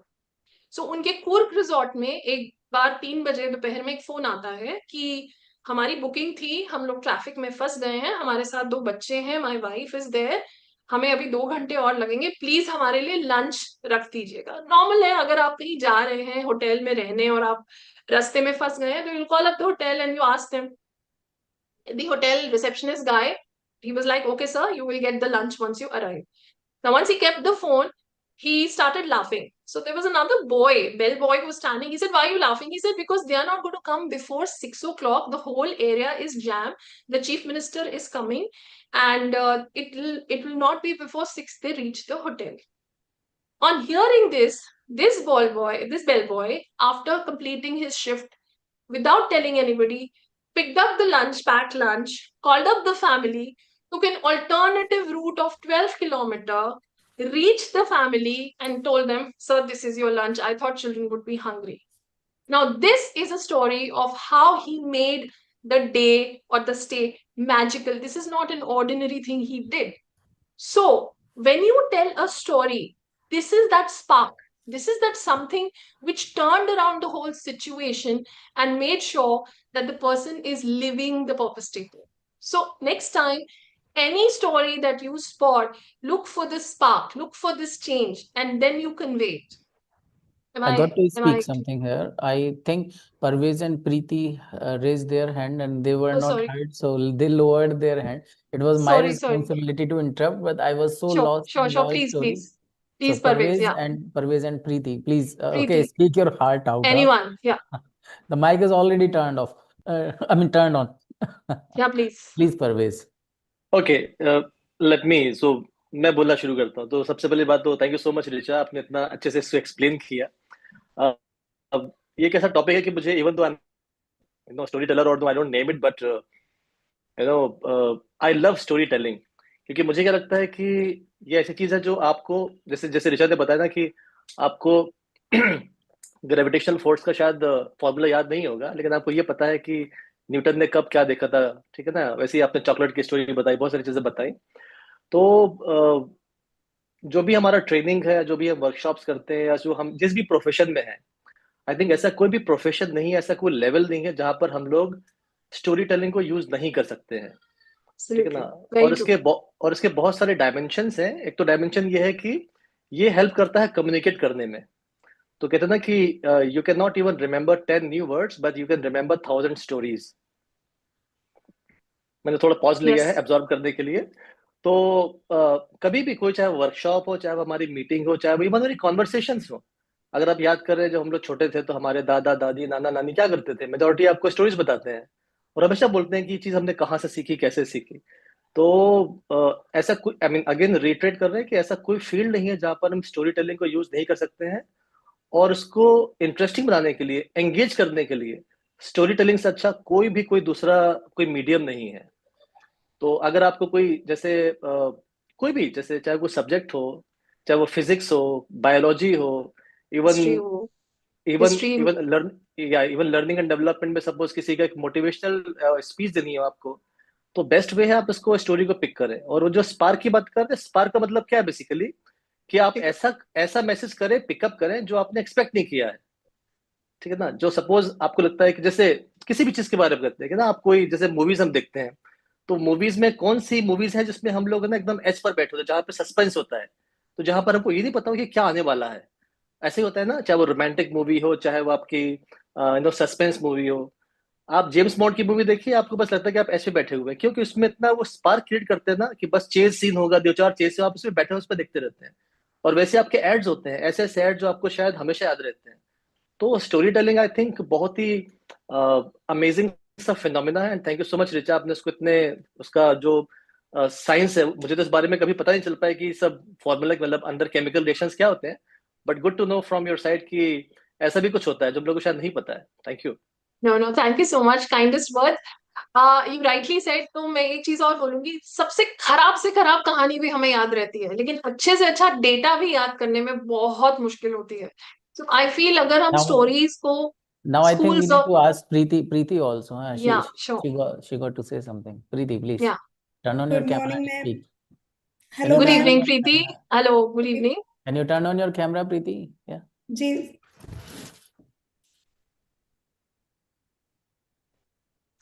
So उनके कूर्ग रिजॉर्ट में एक बार 3 बजे दोपहर में एक फोन आता है कि हमारी बुकिंग थी, हम लोग ट्रैफिक में फंस गए हैं, हमारे साथ 2 बच्चे हैं, माय वाइफ इज देयर, हमें अभी 2 घंटे और लगेंगे, प्लीज हमारे लिए लंच रख दीजिएगा. नॉर्मल है, अगर आप कहीं जा रहे हैं होटल में रहने और आप रास्ते में फंस गए हैं तो you call up the hotel and you ask them. The hotel receptionist guy, he was like, okay sir, you will get the lunch once you arrive. Now once he kept the phone, he started laughing. So there was another boy, bellboy, who was standing. He said, why are you laughing? He said, because they are not going to come before 6 o'clock. The whole area is jammed. The chief minister is coming, and it will not be before 6 they reach the hotel. On hearing this bellboy, after completing his shift, without telling anybody, picked up the lunch, packed lunch, called up the family, took an alternative route of 12 kilometer, reached the family and told them, sir, this is your lunch. I thought children would be hungry. Now, this is a story of how he made the day or the stay magical. This is not an ordinary thing he did. So, when you tell a story, this is that spark. This is that something which turned around the whole situation and made sure that the person is living the purpose statement. So, next time, any story that you spot, look for this spark, look for this change, and then you convey it. I got to Am speak I? something here. I think Parvez and Preeti raised their hand and they were Oh, not sorry. heard, so they lowered their hand. It was my Sorry. responsibility to interrupt, but I was so Sure. lost in your Please, story. please. So Please, Parvez. Yeah. Parvez and Preeti, please, okay, Preeti. speak your heart out. Huh? Anyone. Yeah. The mic is already turned off. I mean, turned on. Yeah, please. Please, Parvez. Okay let me so मैं बोलना शुरू करता हूँ. तो सबसे पहली बात तो thank you so much Richa, आपने इतना अच्छे से इसको एक्सप्लेन किया. अब ये कैसा टॉपिक है कि मुझे even though I am story teller और I don't name it but I love story telling, क्योंकि मुझे क्या लगता है कि ये ऐसी चीज है जो आपको, जैसे जैसे रिचा ने बताया ना कि आपको ग्रेविटेशनल फोर्स का शायद फॉर्मूला याद नहीं होगा, लेकिन आपको ये पता है कि न्यूटन ने कब क्या देखा था. ठीक है ना. वैसे ही आपने चॉकलेट की स्टोरी बताई, बहुत सारी चीजें बताई. तो जो भी हमारा ट्रेनिंग है, जो भी हम वर्कशॉप्स करते हैं, या जो हम जिस भी प्रोफेशन में है, आई थिंक ऐसा कोई भी प्रोफेशन नहीं है, ऐसा कोई लेवल नहीं है जहां पर हम लोग स्टोरी टेलिंग को यूज नहीं कर सकते हैं. ठीक है ना. और इसके बहुत सारे डायमेंशंस हैं. एक तो डायमेंशन ये है कि ये हेल्प करता है कम्युनिकेट करने में. तो कहते हैं ना कि you can not even remember 10 new words but you can remember 1000 stories. मैंने थोड़ा पॉज लिया है एब्जॉर्ब करने के लिए. तो कभी भी कोई, चाहे वर्कशॉप हो, चाहे हमारी मीटिंग हो, चाहे वो हमारी कॉन्वर्सेशंस हो, अगर आप याद कर रहे हैं, जब हम लोग छोटे थे तो हमारे दादा दादी नाना नानी क्या करते थे, मेजोरिटी आपको स्टोरीज बताते हैं और हमेशा बोलते हैं कि ये चीज हमने कहाँ से सीखी, कैसे सीखी। तो ऐसा कोई, आई मीन अगेन रिट्रेट कर रहे हैं कि ऐसा कोई फील्ड नहीं है जहां पर हम स्टोरी टेलिंग को यूज नहीं कर सकते हैं। और उसको इंटरेस्टिंग बनाने के लिए, एंगेज करने के लिए, स्टोरी टेलिंग से अच्छा कोई दूसरा कोई मीडियम नहीं है। तो अगर आपको कोई जैसे कोई भी, जैसे चाहे वो सब्जेक्ट हो, चाहे वो फिजिक्स हो, बायोलॉजी हो, इवन हिस्ट्री हो, इवन हिस्ट्री। इवन लर्न या इवन लर्निंग एंड डेवलपमेंट में सपोज किसी का एक मोटिवेशनल स्पीच देनी है आपको, तो बेस्ट वे है आप उसको स्टोरी को पिक करें। और वो जो स्पार्क की बात कर रहे हैं, स्पार्क का मतलब क्या है बेसिकली, कि आप ऐसा ऐसा मैसेज करें, पिकअप करें जो आपने एक्सपेक्ट नहीं किया है। ठीक है ना, जो सपोज आपको लगता है कि जैसे किसी भी चीज के बारे में करते हैं कि ना, आप कोई जैसे मूवीज हम देखते हैं, तो मूवीज में कौन सी मूवीज हैं जिसमें हम लोग ना एकदम एज पर बैठे होते हैं, जहाँ पे सस्पेंस होता है, तो जहां पर हमको ये नहीं पता हो कि क्या आने वाला है। ऐसे ही होता है ना, चाहे वो रोमांटिक मूवी हो, चाहे वो आपकी सस्पेंस मूवी हो। आप जेम्स बॉन्ड की मूवी देखिए, आपको बस लगता है कि आप ऐसे बैठे हुए हैं, क्योंकि उसमें इतना वो स्पार्क क्रिएट करते हैं ना, कि बस चेज सीन होगा, दो चार चेज से आप उसमें बैठे उस पर देखते रहते हैं। और वैसे आपके एड्स होते हैं, ऐसे ऐसे एड जो आपको शायद हमेशा याद रहते हैं। तो स्टोरी टेलिंग आई थिंक बहुत ही अमेजिंग सा फिनोमिना है। And thank you so much Richa, आपने उसको इतने, उसका जो साइंस है, मुझे तो इस बारे में कभी पता नहीं चल पाया कि सब फॉर्मूला मतलब अंदर केमिकल रिएक्शंस क्या होते हैं। But good to know from your side कि ऐसा भी कुछ होता है जो हम लोग को शायद नहीं पता है। Thank you. No no, thank you so much, kindest word. You rightly said. तो मैं एक चीज और बोलूंगी, सबसे खराब से खराब कहानी भी हमें याद रहती है, लेकिन अच्छे से अच्छा डेटा भी याद करने में बहुत मुश्किल होती है। तो आई फील अगर हम Now, स्टोरीज को now I think we schools need और, to ask Preeti also. Huh? या sure, She got to say something. Preeti, please या turn on your good camera morning and ma'am. speak. Can hello you good turn on ma'am. Evening your Preeti. camera? Hello, good evening. Can you turn on your camera, Preeti? Yeah. जी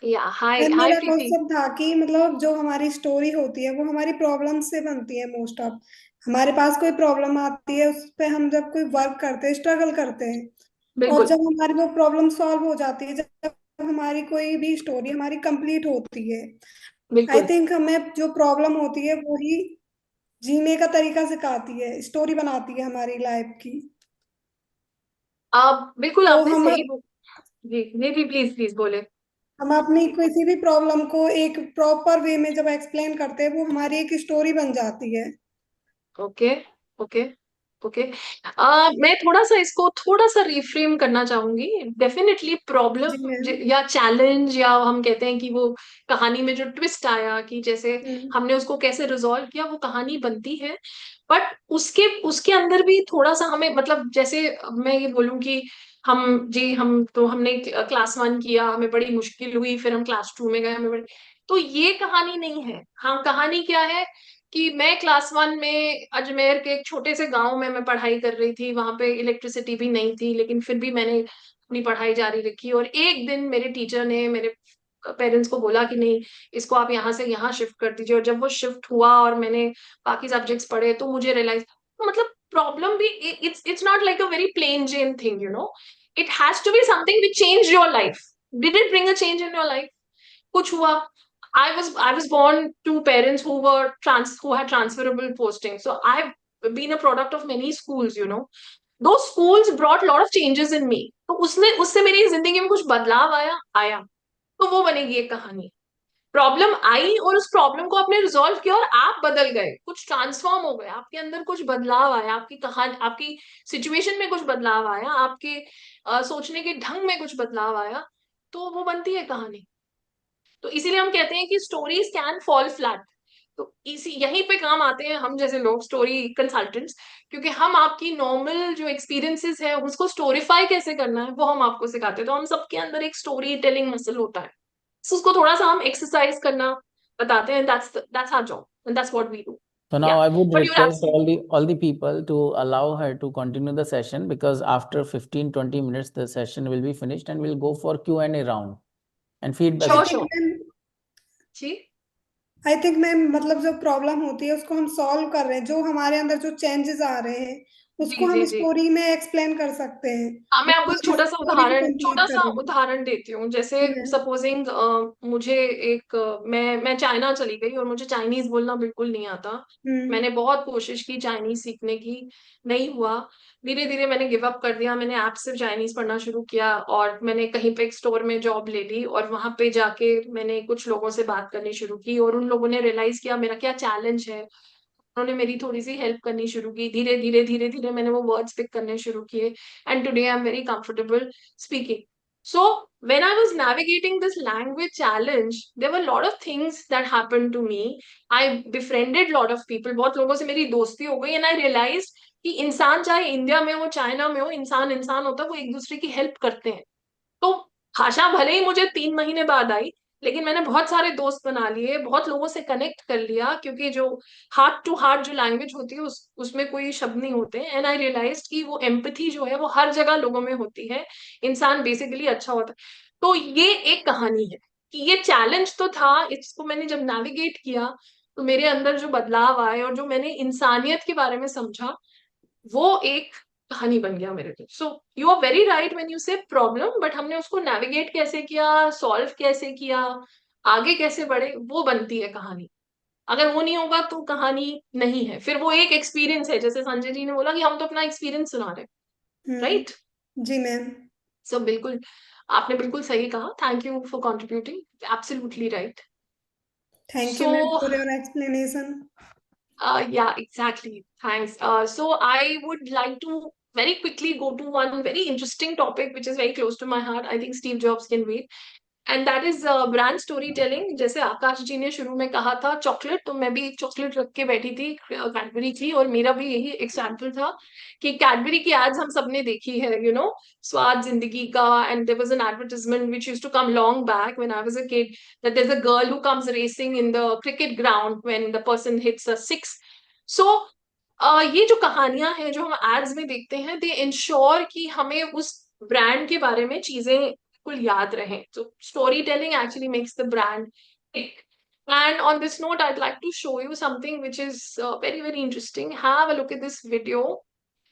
या hi ma'am, हाय मेरा प्रीति। Question था कि मतलब जो हमारी story होती है वो हमारी प्रॉब्लम से बनती है मोस्ट ऑफ। हमारे पास कोई प्रॉब्लम आती है, उस पे हम जब कोई वर्क करते हैं, स्ट्रगल करते हैं, और बिल्कुल जब हमारी वो प्रॉब्लम सॉल्व हो जाती है, जब हमारी कोई भी स्टोरी हमारी कंप्लीट होती है, आई बिल्कुल। थिंक हमें जो प्रॉब्लम होती है वो ही जीने का तरीका सिखाती है, स्टोरी बनाती है हमारी लाइफ की। आप बिल्कुल, तो आपने हम सही जी जी जी, प्लीज प्लीज बोले। हम अपनी किसी भी प्रॉब्लम को एक प्रॉपर वे में जब एक्सप्लेन करते हैं, वो हमारी एक स्टोरी बन जाती है। Okay okay okay. मैं थोड़ा सा इसको थोड़ा सा रिफ्रेम करना चाहूंगी। डेफिनेटली जी प्रॉब्लम मैम। या चैलेंज, या हम कहते हैं कि वो कहानी में जो ट्विस्ट आया, कि जैसे हम्म। हमने उसको कैसे रिजॉल्व किया, वो कहानी बनती है। बट उसके उसके अंदर भी थोड़ा सा हमें, मतलब जैसे मैं ये बोलूं कि हमने क्लास 1 किया, हमें बड़ी मुश्किल हुई, फिर हम क्लास 2 में गए, हमें बड़ी, तो ये कहानी नहीं है। हाँ, कहानी क्या है कि मैं क्लास 1 में अजमेर के एक छोटे से गांव में मैं पढ़ाई कर रही थी, वहां पे इलेक्ट्रिसिटी भी नहीं थी, लेकिन फिर भी मैंने अपनी पढ़ाई जारी रखी। और एक दिन मेरे टीचर ने मेरे पेरेंट्स को बोला कि नहीं, इसको आप यहाँ से यहाँ शिफ्ट कर दीजिए। और जब वो शिफ्ट हुआ और मैंने बाकी सब्जेक्ट्स पढ़े, तो मुझे रियलाइज, मतलब प्रॉब्लम भी, it's not like a very plain Jane thing, it has to be something which change your life. Did it bring a change in your life? कुछ हुआ? I was born to parents who had transferable posting. So I've been a product of many schools. Those schools brought a lot of changes in me. तो उससे मेरी जिंदगी में कुछ बदलाव आया। तो वो बनेगी एक कहानी। प्रॉब्लम आई और उस प्रॉब्लम को आपने रिजॉल्व किया और आप बदल गए, कुछ ट्रांसफॉर्म हो गए, आपके अंदर कुछ बदलाव आया, आपकी कहानी, आपकी सिचुएशन में कुछ बदलाव आया, आपके सोचने के ढंग में कुछ बदलाव आया, तो वो बनती है कहानी। तो इसीलिए हम कहते हैं कि स्टोरीज कैन फॉल फ्लैट। तो इसी यहीं पे काम आते हैं हम जैसे लोग, स्टोरी कंसल्टेंट्स, क्योंकि हम आपकी नॉर्मल जो एक्सपीरियंसेस है उसको स्टोरीफाई कैसे करना है वो हम आपको सिखाते हैं। तो हम सबके अंदर एक स्टोरी टेलिंग मसल होता है, तो उसको थोड़ा सा हम एक्सरसाइज करना बताते हैं। That's our job and that's what we do. So now yeah, I would but you are request absolutely all the people to allow her to continue the session, because after 15-20 minutes the session will be finished and we'll go for Q&A round and feedback I sure think session. Sure ma'am ji. I think ma'am मतलब जो problem होती है उसको हम solve कर रहे हैं, जो हमारे अंदर जो चेंजेस आ रहे हैं उसको जी हम जी। स्टोरी में एक्सप्लेन कर सकते हैं। हाँ, मैं वो आपको एक उसकी स्टोरी को छोटा कंप्लीट सा करें। उदाहरण देती हूँ। जैसे ठीक है। सपोजिंग मुझे एक मैं चाइना चली गई और मुझे चाइनीज बोलना बिल्कुल नहीं आता। मैंने बहुत कोशिश की चाइनीज सीखने की, नहीं हुआ। धीरे धीरे मैंने गिव अप कर दिया। मैंने ऐप से चाइनीज पढ़ना शुरू किया और मैंने कहीं पे एक स्टोर में जॉब ले ली और वहां पे जाके मैंने कुछ लोगों से बात करनी शुरू की और उन लोगों ने रियलाइज किया मेरा क्या चैलेंज है। उन्होंने मेरी थोड़ी सी हेल्प करनी शुरू की। धीरे धीरे मैंने वो वर्ड्स पिक करने शुरू किए and today I am very comfortable speaking. So when I was navigating this language challenge, there were a lot of things that happened to me. I befriended lot of people. बहुत लोगों से मेरी दोस्ती हो गई and I realized कि इंसान चाहे इंडिया में हो चाइना में हो, इंसान इंसान होता है, वो एक दूसरे की हेल्प करते हैं। तो भाषा भले ही मुझे 3 महीने बाद आई, लेकिन मैंने बहुत सारे दोस्त बना लिए, बहुत लोगों से कनेक्ट कर लिया, क्योंकि जो हार्ट टू हार्ट जो लैंग्वेज होती है उसमें कोई शब्द नहीं होते। एंड आई रियलाइज कि वो एम्पथी जो है वो हर जगह लोगों में होती है। इंसान बेसिकली अच्छा होता है। तो ये एक कहानी है कि ये चैलेंज तो था, इसको मैंने जब नेविगेट किया तो मेरे अंदर जो बदलाव आए और जो मैंने इंसानियत के बारे में समझा, वो एक कहानी बन गया मेरे लिए। So you are very right when you say problem, but हमने उसको नेविगेट कैसे किया, सॉल्व कैसे किया, आगे कैसे बढ़े, वो बनती है कहानी। अगर वो नहीं होगा तो कहानी नहीं है, फिर वो एक एक्सपीरियंस है। जैसे संजय जी ने बोला कि हम तो अपना एक्सपीरियंस सुना रहे हैं, राइट? जी मैम। सो बिल्कुल, आपने बिल्कुल सही कहा। Thank you for contributing, absolutely right. Thank you so ma'am for your explanation. Yeah, exactly. Thanks. So I would like to very quickly go to one very interesting topic, which is very close to my heart. I think Steve Jobs can wait. And that is brand story telling. जैसे आकाश जी ने शुरू में कहा था chocolate, तो मैं भी एक चॉकलेट रख के बैठी थी कैडबरी की, और मेरा भी यही एग्जाम्पल था कि कैडबरी की एड्स हम सबने देखी है, स्वाद जिंदगी का। And there was an advertisement which used to come long back when I was a kid, that there is a girl who comes racing in the cricket ground when the person hits a six. So ये जो कहानियां हैं जो हम ads में देखते हैं, दे ensure कि हमें उस ब्रांड के बारे में चीजें बिल्कुल याद रहें। So storytelling actually makes the brand tick. And on this note, I'd like to show you something which is very, very interesting. Have a look at this video.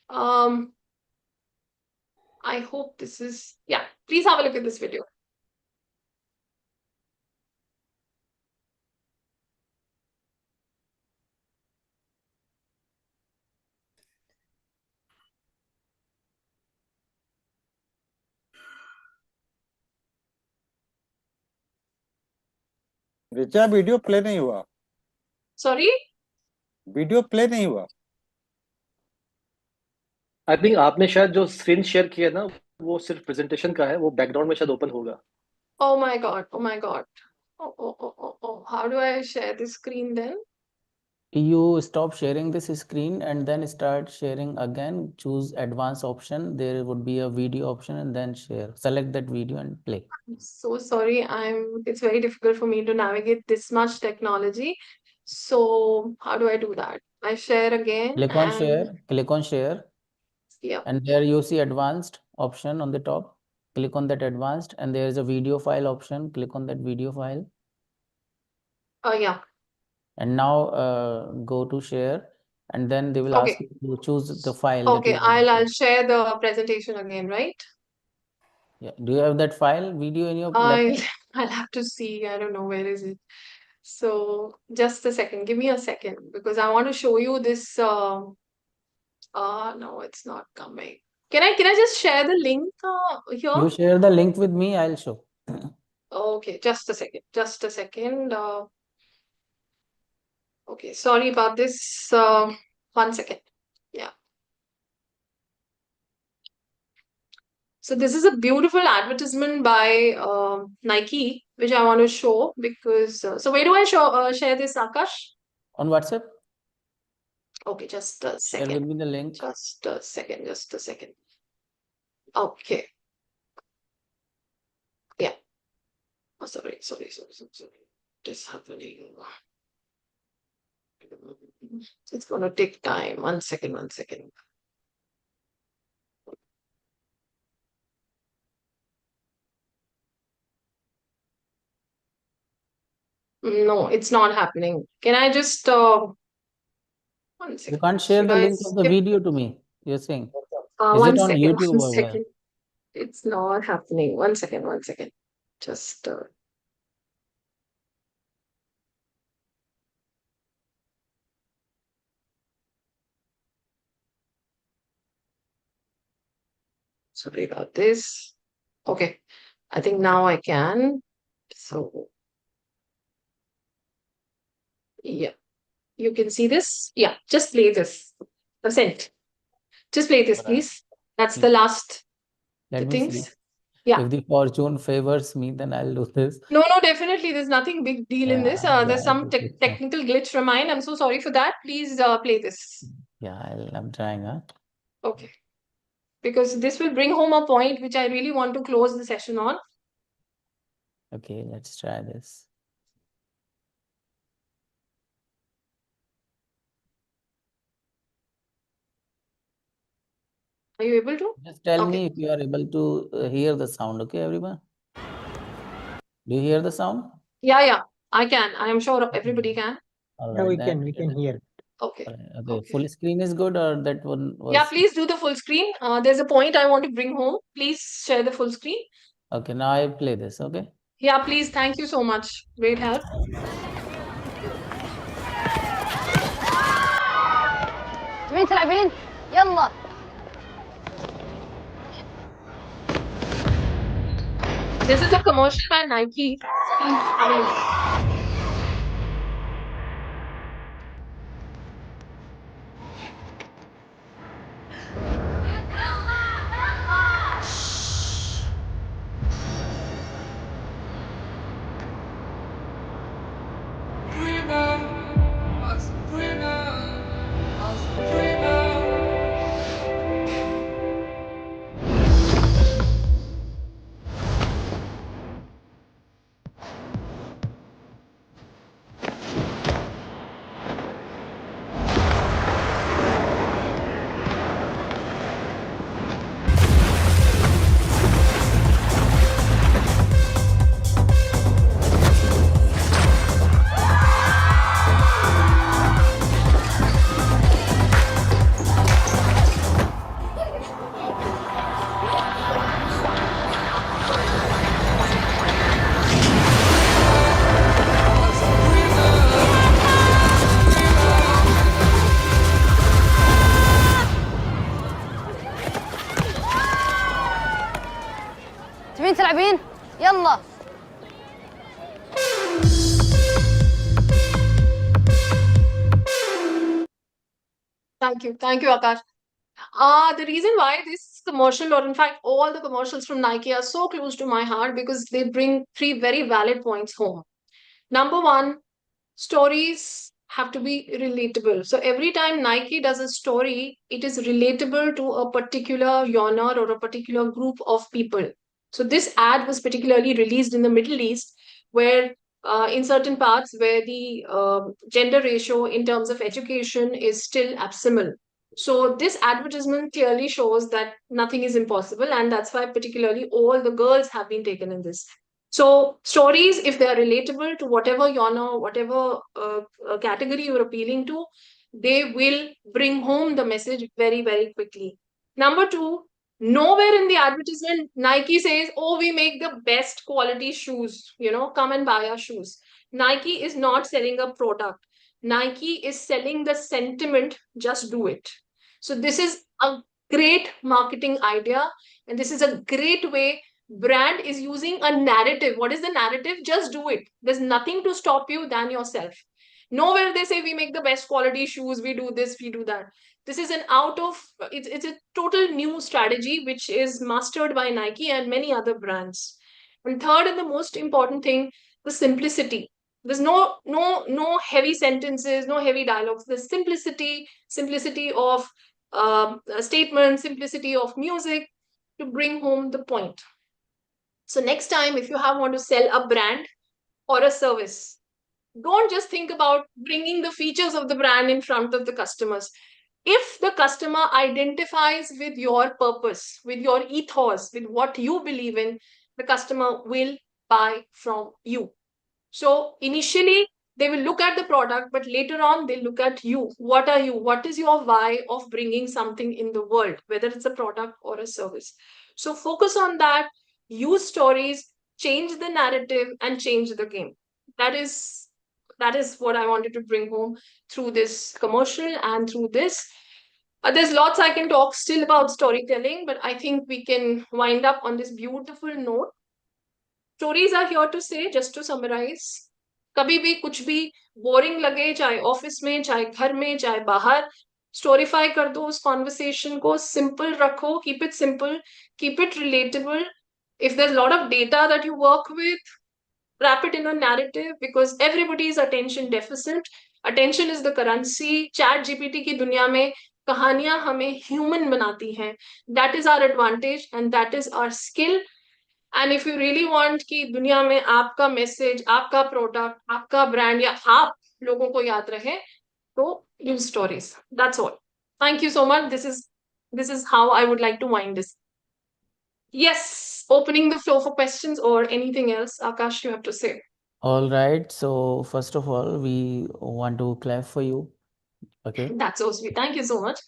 Um, I hope this is, yeah, please have a look at this video. Richa video play नहीं हुआ। Sorry? Video play नहीं हुआ। I think आपने शायद जो screen share किया ना, वो सिर्फ प्रेजेंटेशन का है, वो बैकग्राउंड में शायद ओपन होगा। Oh my God. Oh my God. Oh, oh, oh, oh, oh. How do I share the screen then? You stop sharing this screen and then start sharing again. Choose advanced option. There would be a video option and then share. Select that video and play. I'm so sorry. It's very difficult for me to navigate this much technology. So how do I do that? I share again Click on and share. Click on share. yeah. And there you see advanced option on the top. Click on that advanced and there is a video file option. Click on that video file. Oh yeah. And now go to share and then they will Okay. ask you to choose the file that Okay. you want. I'll share the presentation again, right? Yeah. Do you have that file video in your I'll laptop? I'll have to see. I don't know where is it. So just a second. Give me a second because I want to show you this. No, it's not coming. Can I just share the link here? You share the link with me, I'll show. Okay, just a second. Just a second. Okay, sorry about this. 1 second. Yeah. So this is a beautiful advertisement by Nike, which I want to show because. So where do I share this, Akash? On WhatsApp, Okay, just a share with second. me the link. Just a second. Just a second. Okay. Yeah. Oh, sorry. What is happening? It's gonna take time. 1 second. 1 second. No, it's not happening. Can I just 1 You second. can't share Should the I link of the skip? video to me. you're saying? Is One it on second, YouTube one or where? second. It's not happening. One second, one second. Just sorry about this. Okay, I think now I can. So, yeah, you can see this. Yeah, just play this. Sent. Just play this, Alright. please. That's the last Let the me see. things. Yeah. If the fortune favors me, then I'll do this. No, no, definitely. There's nothing big deal in this. Yeah, There's yeah, some this is fine. technical glitch from mine. I'm so sorry for that. Please play this. Yeah, I'm trying, huh? Okay. Because this will bring home a point which I really want to close the session on. Okay, let's try this. Are you able to? Just tell Okay. me if you are able to hear the sound, okay, everyone? Do you hear the sound? Yeah, yeah. I can. I am sure everybody can. All Yeah, right, we then can hear. Okay. okay, Okay. full screen is good, or that one Yeah, was please do the full screen. There's a point I want to bring home. Please share the full screen. okay. Now I play this, okay? Yeah, please. Thank you so much. Great help. مين تلعبين؟ يلا. This is a commercial by Nike. تبين تلعبين؟ يلا. Thank you, Akash. The reason why this commercial, or in fact, all the commercials from Nike are so close to my heart because they bring three very valid points home. Number one, stories have to be relatable. So every time Nike does a story, it is relatable to a particular genre or a particular group of people. So this ad was particularly released in the Middle East, where in certain parts where the gender ratio in terms of education is still abysmal. So this advertisement clearly shows that nothing is impossible, and that's why particularly all the girls have been taken in this. So stories, if they are relatable to whatever genre, whatever category you're appealing to, they will bring home the message very, very quickly. Number two, nowhere in the advertisement Nike says, "Oh, we make the best quality shoes. Come and buy our shoes." Nike is not selling a product. Nike is selling the sentiment. Just do it. So this is a great marketing idea, and this is a great way brand is using a narrative. What is the narrative? Just do it. There's nothing to stop you than yourself. Nowhere they say we make the best quality shoes, we do this, we do that. This is an it's a total new strategy which is mastered by Nike and many other brands. And third, and the most important thing, the simplicity. There's no heavy sentences, no heavy dialogues. The simplicity of statement, simplicity of music to bring home the point. So next time, if you want to sell a brand or a service, don't just think about bringing the features of the brand in front of the customers. If the customer identifies with your purpose, with your ethos, with what you believe in, the customer will buy from you. So initially, They will look at the product, but later on, they look at you. What are you? What is your why of bringing something in the world, whether it's a product or a service? So focus on that, use stories, change the narrative, and change the game. That is that is what I wanted to bring home through this commercial and through this. There's lots I can talk still about storytelling, but I think we can wind up on this beautiful note. Stories are here to say, just to summarize, कभी भी कुछ भी boring लगे, चाहे office में, चाहे घर में, चाहे बाहर, स्टोरीफाई कर दो उस कॉन्वर्सेशन को, सिंपल रखो, keep it simple, keep it relatable. If there's a lot of data that you work with, wrap it in a narrative, because everybody is attention deficient. Attention is the currency. Chat GPT की दुनिया में कहानियां हमें human बनाती हैं. That is our advantage and that is our skill. And if you really want कि दुनिया में आपका मैसेज, आपका प्रोडक्ट, आपका ब्रांड या आप लोगों को याद रहे, तो use stories. That's all. Thank you so much. This is how I would like to wind this. Yes, opening the floor for questions or anything else, Akash, you have to say. All right. So first of all, we want to clap for you. Okay. That's so sweet. Thank you so much.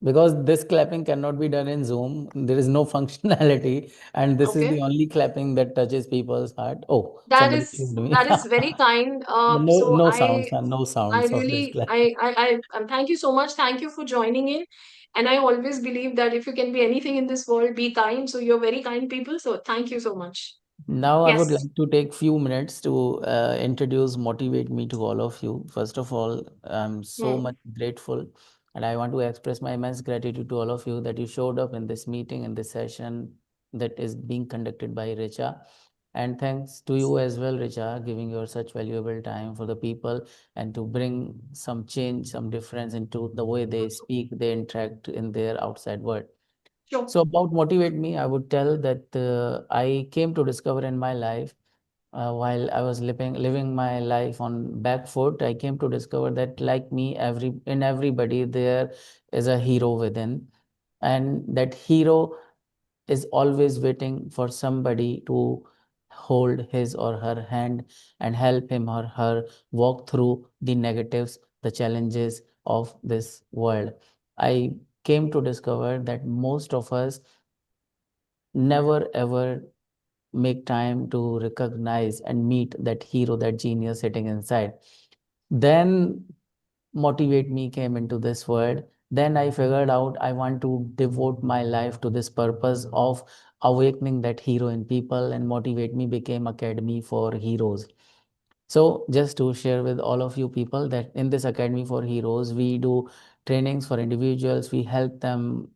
Because this clapping cannot be done in Zoom. There is no functionality, and this is Okay. the only clapping that touches people's heart. Oh, That somebody is pinged me. that is very kind. No, So no I sounds, no I sounds of this really, clap. thank you so much. Thank you for joining in. And I always believe that if you can be anything in this world, be kind. So you're very kind people. So thank you so much. Now, I would Yes. like to take few minutes to introduce, motivate me to all of you. First of all, I'm so Hmm. much grateful, and I want to express my immense gratitude to all of you that you showed up in this meeting, in this session that is being conducted by Richa. And thanks to you as well, Richa, giving your such valuable time for the people and to bring some change, some difference into the way they speak, they interact in their outside world. Sure. So about motivate me, I would tell that I came to discover in my life while I was living my life on back foot. I came to discover that like me, everybody there is a hero within, and that hero is always waiting for somebody to hold his or her hand and help him or her walk through the negatives, the challenges of this world. I came to discover that most of us never ever make time to recognize and meet that hero, that genius sitting inside. Then motivate me came into this world. Then I figured out I want to devote my life to this purpose of awakening that hero in people, and motivate me became Academy for Heroes. So just to share with all of you people that in this Academy for Heroes, we do trainings for individuals. We help them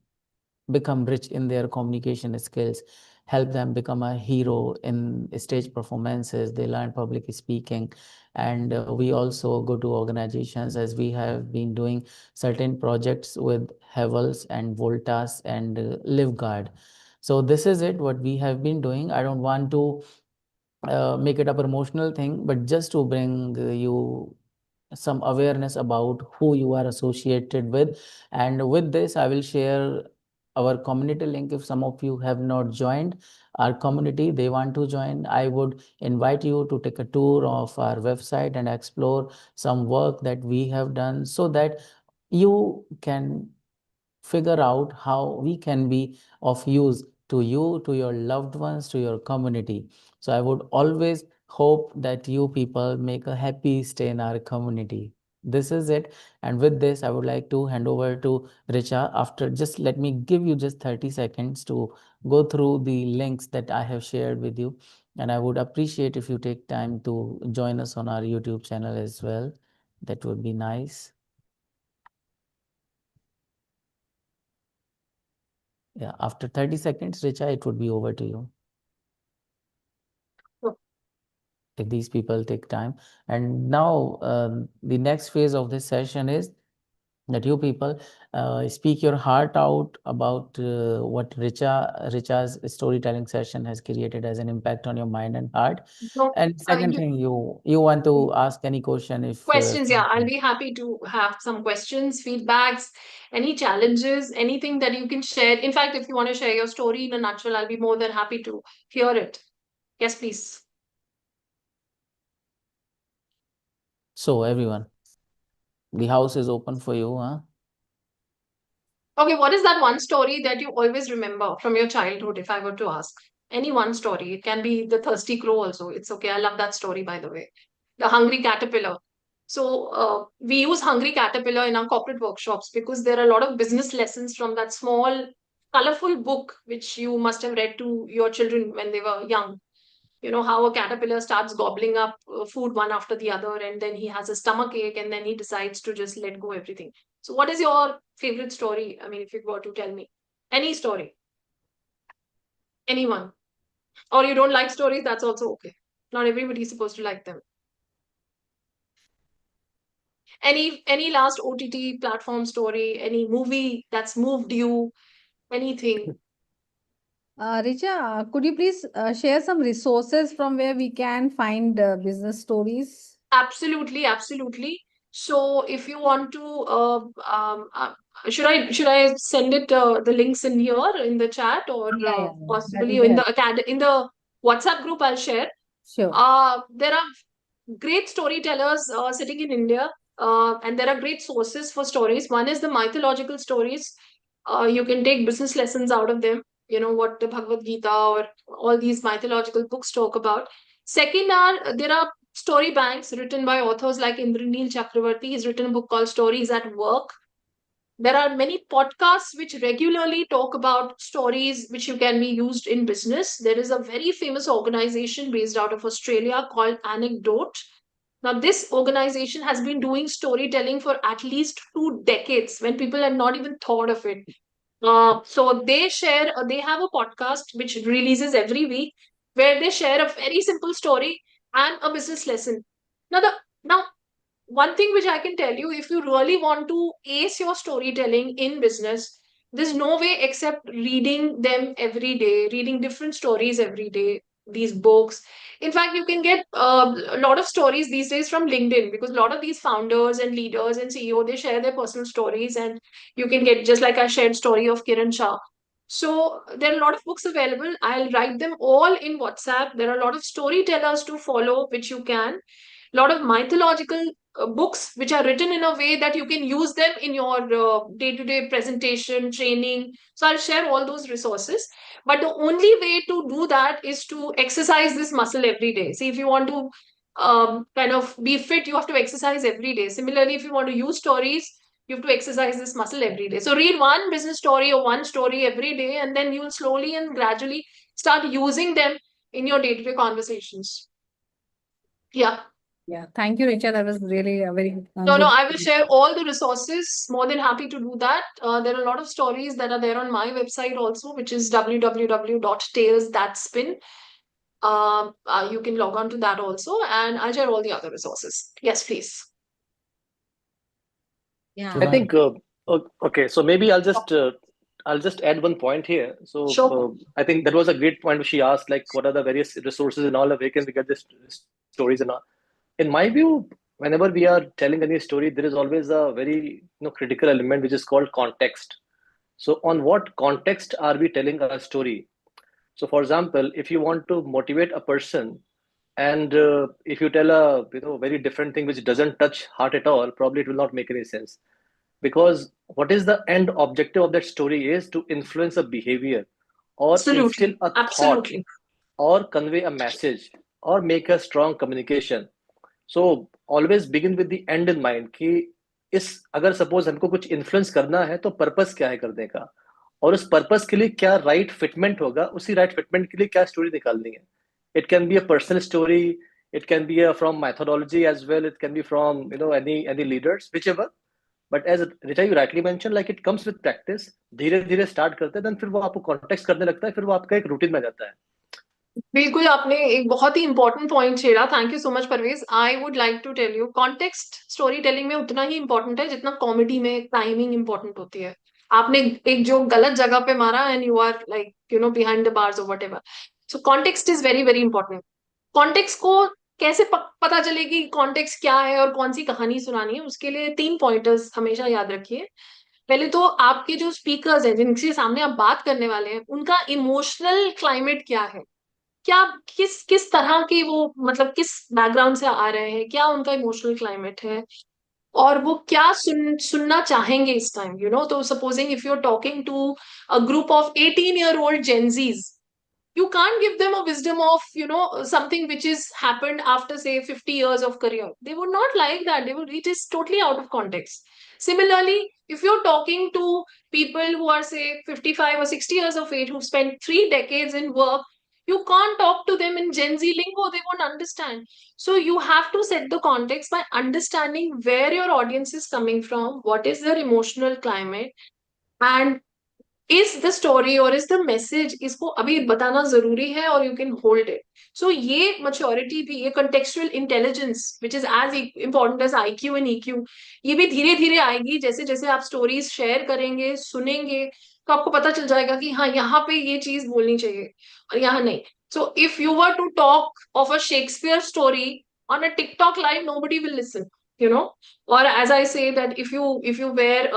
become rich in their communication skills, help them become a hero in stage performances. They learn public speaking. And we also go to organizations, as we have been doing certain projects with Havels and Voltas and LiveGuard. So this is it, what we have been doing. I don't want to make it a promotional thing, but just to bring you some awareness about who you are associated with. And with this, I will share our community link. If some of you have not joined our community, they want to join, I would invite you to take a tour of our website and explore some work that we have done, so that you can figure out how we can be of use to you, to your loved ones, to your community. So I would always hope that you people make a happy stay in our community. This is it. And with this, I would like to hand over to Richa. After, just let me give you just 30 seconds to go through the links that I have shared with you. And I would appreciate if you take time to join us on our YouTube channel as well. That would be nice. Yeah, after 30 seconds, Richa, it would be over to you. Sure. If these people take time. And now the next phase of this session is that you people speak your heart out about what Richa's storytelling session has created as an impact on your mind and heart. No, And second you thing, you want to ask any question if questions, yeah, I'll be happy to have some questions, feedbacks, any challenges, anything that you can share. In fact, if you want to share your story in a nutshell, I'll be more than happy to hear it. Yes, please. So everyone, the house is open for you, huh? Okay, what is that one story that you always remember from your childhood, if I were to ask? Any one story. It can be the thirsty crow also. It's okay. I love that story, by the way. The hungry caterpillar. So we use hungry caterpillar in our corporate workshops because there are a lot of business lessons from that small, colorful book which you must have read to your children when they were young. You know how a caterpillar starts gobbling up food one after the other, and then he has a stomach ache, and then he decides to just let go everything. So what is your favorite story? I mean, if you were to tell me any story, anyone, or you don't like stories, that's also okay. Not everybody's supposed to like them. Any last OTT platform story, any movie that's moved you, anything? Richa, could you please share some resources from where we can find business stories? Absolutely, absolutely. So if you want to, should I send it the links in here in the chat, or Yeah. That possibly will be in the helpful. in the WhatsApp group I'll share. Sure. There are great storytellers sitting in India, and there are great sources for stories. One is the mythological stories. You can take business lessons out of them. You know what the Bhagavad Gita or all these mythological books talk about. Second, there are story banks written by authors like Indraneel Chakravarti. He's written a book called Stories at Work. There are many podcasts which regularly talk about stories which you can be used in business. There is a very famous organization based out of Australia called Anecdote. Now, this organization has been doing storytelling for at least 2 decades when people had not even thought of it. So they have a podcast which releases every week where they share a very simple story and a business lesson. Now, one thing which I can tell you, if you really want to ace your storytelling in business, there's no way except reading them every day, reading different stories every day, these books. In fact, you can get a lot of stories these days from LinkedIn because a lot of these founders and leaders and CEO, they share their personal stories, and you can get, just like I shared story of Kiran Shah. So there are a lot of books available. I'll write them all in WhatsApp. There are a lot of storytellers to follow, which you can. A lot of mythological books which are written in a way that you can use them in your day-to-day presentation training. So I'll share all those resources, but the only way to do that is to exercise this muscle every day. See, if you want to kind of be fit, you have to exercise every day. Similarly, if you want to use stories, you have to exercise this muscle every day. So read one business story or one story every day, and then you'll slowly and gradually start using them in your day-to-day conversations. Yeah. Yeah. Thank you, Richa. That was really a very No, good. I will share all the resources. More than happy to do that. There are a lot of stories that are there on my website also, which is www.talesthatspin. You can log on to that also, and I'll share all the other resources. Yes, please. Yeah. I think okay. So maybe I'll just add one point here. So Sure. I think that was a great point which she asked, like what are the various resources and all, where can we get this stories and all. In my view, whenever we are telling any story, there is always a very critical element which is called context. So on what context are we telling a story? So for example, if you want to motivate a person, and if you tell a very different thing which doesn't touch heart at all, probably it will not make any sense. Because what is the end objective of that story is to influence a behavior, or instill Absolutely. a thought, Absolutely. or convey a message, or make a strong communication. So always begin with the end in mind कि इस अगर suppose हमको कुछ influence करना है तो purpose क्या है करने का, और उस पर्पस के लिए क्या राइट फिटमेंट होगा, उसी राइट फिटमेंट के लिए क्या स्टोरी निकालनी है. It can be a personal story, it can be from methodology as well, it can be from any leaders, whichever. But as Richa, you rightly mentioned, like it comes with practice. धीरे धीरे start करते हैं, then फिर वो आपको context करने लगता है, फिर वो आपका एक रूटीन में जाता है. बिल्कुल, आपने एक बहुत ही इंपॉर्टेंट पॉइंट छेड़ा. Thank you so much Parvez. I would like to tell you, context story telling में उतना ही इंपॉर्टेंट है जितना कॉमेडी में टाइमिंग इंपॉर्टेंट होती है. आपने एक जो गलत जगह पे मारा and you are like behind the bars और whatever. So context is very very important. Context को कैसे पता चले कि कॉन्टेक्स्ट क्या है और कौन सी कहानी सुनानी है, उसके लिए 3 पॉइंटर्स हमेशा याद रखिए. पहले तो आपके जो स्पीकर्स हैं जिनके सामने आप बात करने वाले हैं, उनका इमोशनल क्लाइमेट क्या है. क्या किस तरह के वो, मतलब किस बैकग्राउंड से आ रहे हैं, क्या उनका इमोशनल क्लाइमेट है, और वो क्या सुनना चाहेंगे इस टाइम, तो supposing if you are talking to a group of 18-year-old Gen Zs, you can't give them a wisdom of something which is happened after say 50 years of career. They would not like that. It is totally out of context. Similarly, if you're talking to people who are say 55 or 60 years of age, who've spent 3 decades in work, you can't talk to them in Gen Z lingo. They won't understand. So you have to set the context by understanding where your audience is coming from, what is their emotional climate, and is the story or is the message, इसको अभी बताना जरूरी है, और you can hold it. So ये maturity भी, ये contextual intelligence which is as important as IQ and EQ, ये भी धीरे धीरे आएगी जैसे जैसे आप stories share करेंगे, सुनेंगे, तो आपको पता चल जाएगा कि हाँ यहाँ पे ये चीज बोलनी चाहिए और यहाँ नहीं. So if you were to talk of a Shakespeare story on a TikTok live, nobody will listen. Or as I say that if you wear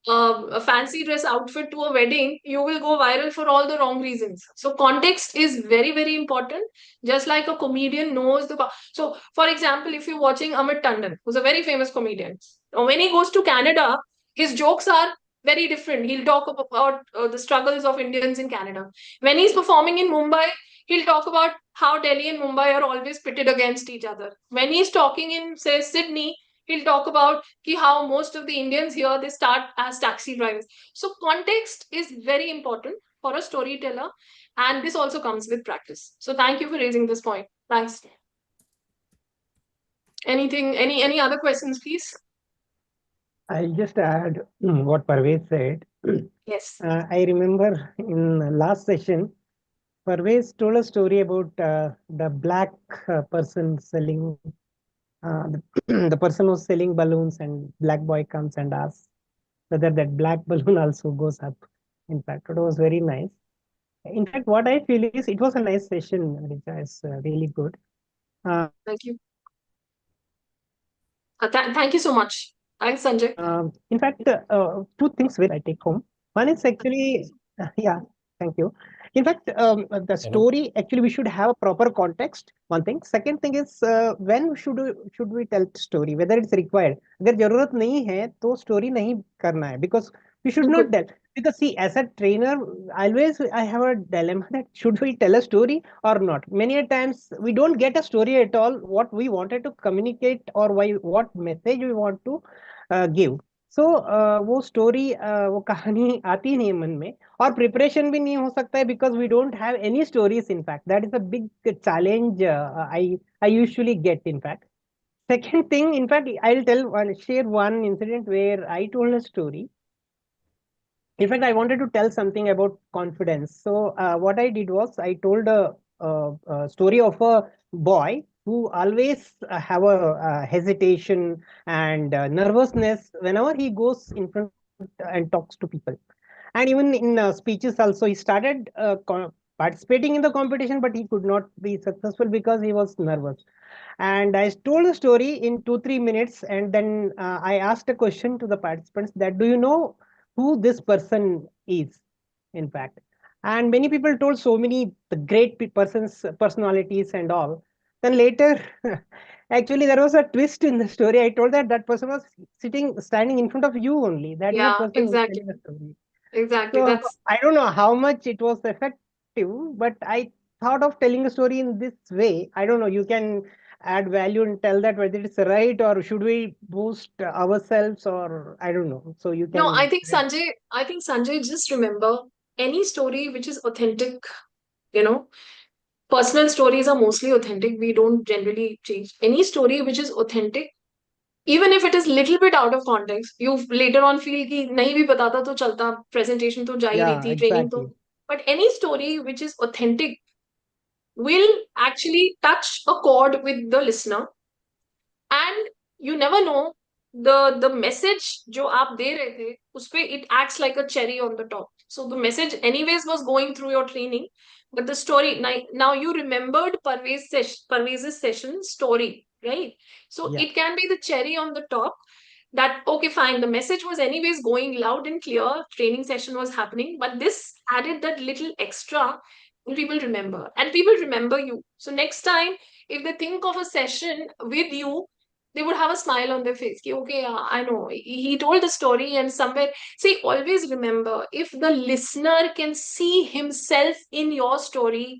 a fancy dress outfit to a wedding, you will go viral for all the wrong reasons. So context is very, very important. Just like a comedian knows so for example, if you're watching Amit Tandon, who's a very famous comedian, when he goes to Canada, his jokes are very different. He'll talk about the struggles of Indians in Canada. When he's performing in Mumbai, he'll talk about how Delhi and Mumbai are always pitted against each other. When he's talking in, say, Sydney, he'll talk about how most of the Indians here, they start as taxi drivers. So context is very important for a storyteller, and this also comes with practice. So thank you for raising this point. Thanks. Any other questions, please? I'll just add what Parvez said. Yes. I remember in last session, Parvez told a story about the black person selling, the person was selling balloons, and black boy comes and asks whether that black balloon also goes up. In fact, it was very nice. In fact, what I feel is it was a nice session, Richa. It's really good. Thank you. Thank you so much. Thanks, Sanjay. In fact, two things which I take home. One is actually, yeah, thank you. In fact, the story, actually, we should have a proper context. One thing. Second thing is, when should we tell the story? Whether it's required. अगर जरूरत नहीं है, तो story नहीं करना है, because we should not tell. Because see, as a trainer, always I have a dilemma that should we tell a story or not. Many a times we don't get a story at all. What we wanted to communicate or what message we want to give. So वो story वो कहानी आती नहीं है मन में, और preparation भी नहीं हो सकता है, because we don't have any stories. In fact, that is a big challenge I usually get. In fact, second thing, in fact, I'll share one incident where I told a story. In fact, I wanted to tell something about confidence. So what I did was I told a story of a boy who always have a hesitation and nervousness whenever he goes in front and talks to people. And even in speeches also, he started participating in the competition, but he could not be successful because he was nervous. And I told the story in 2-3 minutes, and then I asked a question to the participants that, do you know who this person is, in fact? And many people told so many the great persons personalities and all. Then later, actually there was a twist in the story. I told that that person was standing in front of you only. That is the Yeah, person exactly. telling the story. Exactly. So That's I don't know how much it was effective, but I thought of telling a story in this way. I don't know. You can add value and tell that whether it's right, or should we boost ourselves, or I don't know. So you no. can. I think Sanjay. Just remember, any story which is authentic. You know, personal stories are mostly authentic. We don't generally change any story which is authentic. Even if it is little bit out of context, you later on feel कि नहीं भी बताता तो चलता, presentation तो जा ही रही Yeah, थी, training तो. exactly. But any story which is authentic will actually touch a chord with the listener, and you never know, the message जो आप दे रहे थे उसपे it acts like a cherry on the top. So the message anyways was going through your training, but the story, now you remembered Parvez's session story, right? So Yeah. it can be the cherry on the top, that okay fine, the message was anyways going loud and clear, training session was happening, but this added that little extra will people remember? And people remember you. So next time, if they think of a session with you, they would have a smile on their face. Ki, okay, yeah, I know. He told the story, and somewhere, see, always remember, if the listener can see himself in your story,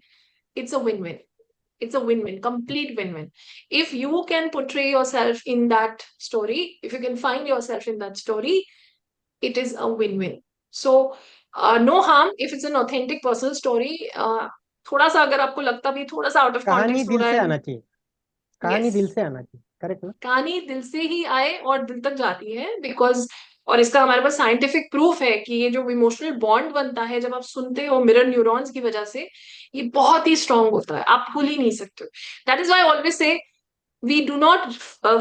it's a win-win. It's a win-win, complete win-win. If you can portray yourself in that story, if you can find yourself in that story, it is a win-win. So no harm if it's an authentic personal story. थोड़ा सा अगर आपको लगता भी थोड़ा सा out of कहानी context हो दिल रहा से है, आना चाहिए, कहानी यस, दिल से आना चाहिए, करेक्ट ना? कहानी दिल से ही आए और दिल तक जाती है, बिकॉज और इसका हमारे पास साइंटिफिक प्रूफ है कि ये जो इमोशनल बॉन्ड बनता है जब आप सुनते हो मिरर न्यूरॉन्स की वजह से, ये बहुत ही स्ट्रांग होता है, आप भूल ही नहीं सकते। That is why I always say we do not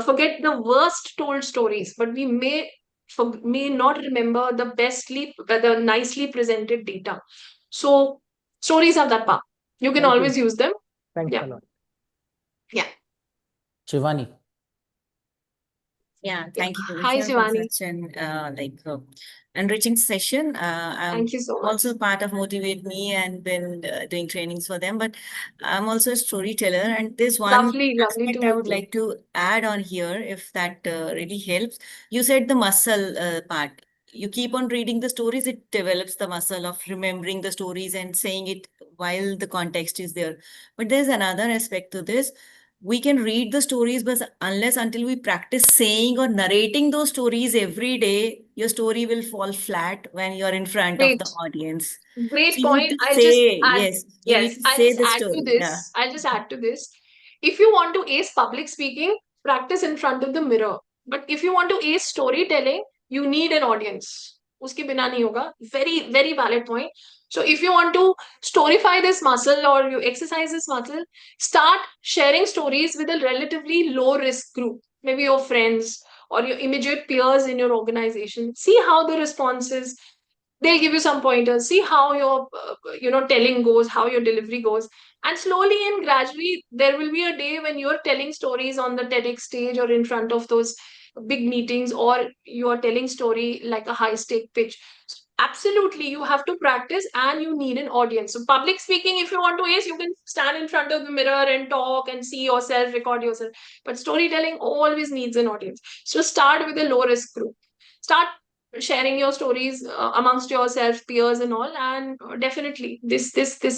forget the worst told stories, but we may not remember the the nicely presented data. So stories have that power. You can Thank you. always use them. Thanks Yeah. a lot. Yeah. Shivani. Yeah, thank you, Hi, Richa, for Shivani. such an enriching session. I'm Thank you so much. also part of Motivate Me and been doing trainings for them, but I'm also a storyteller. And there's one Lovely aspect to I meet would you. like to add on here, if that really helps. You said the muscle part. You keep on reading the stories, it develops the muscle of remembering the stories and saying it while the context is there. But there's another aspect to this. We can read the stories, but unless until we practice saying or narrating those stories every day, your story will fall flat when you're in front of Great. the audience. Great So you need point. to I'll just say, add, yes, you need yes, to I'll say just the add to story. Yeah. this. I'll just add to this. If you want to ace public speaking, practice in front of the mirror. But if you want to ace storytelling, you need an audience. उसके बिना नहीं होगा. Very, very valid point. So if you want to storify this muscle or you exercise this muscle, start sharing stories with a relatively low risk group. Maybe your friends or your immediate peers in your organization. See how the response is. They'll give you some pointers, see how your telling goes, how your delivery goes, and slowly and gradually there will be a day when you're telling stories on the TEDx stage or in front of those big meetings, or you are telling story like a high stake pitch. So absolutely, you have to practice and you need an audience. So public speaking, if you want to ace, you can stand in front of the mirror and talk and see yourself, record yourself, but storytelling always needs an audience. So start with a low risk group, start sharing your stories amongst yourself, peers and all, and definitely this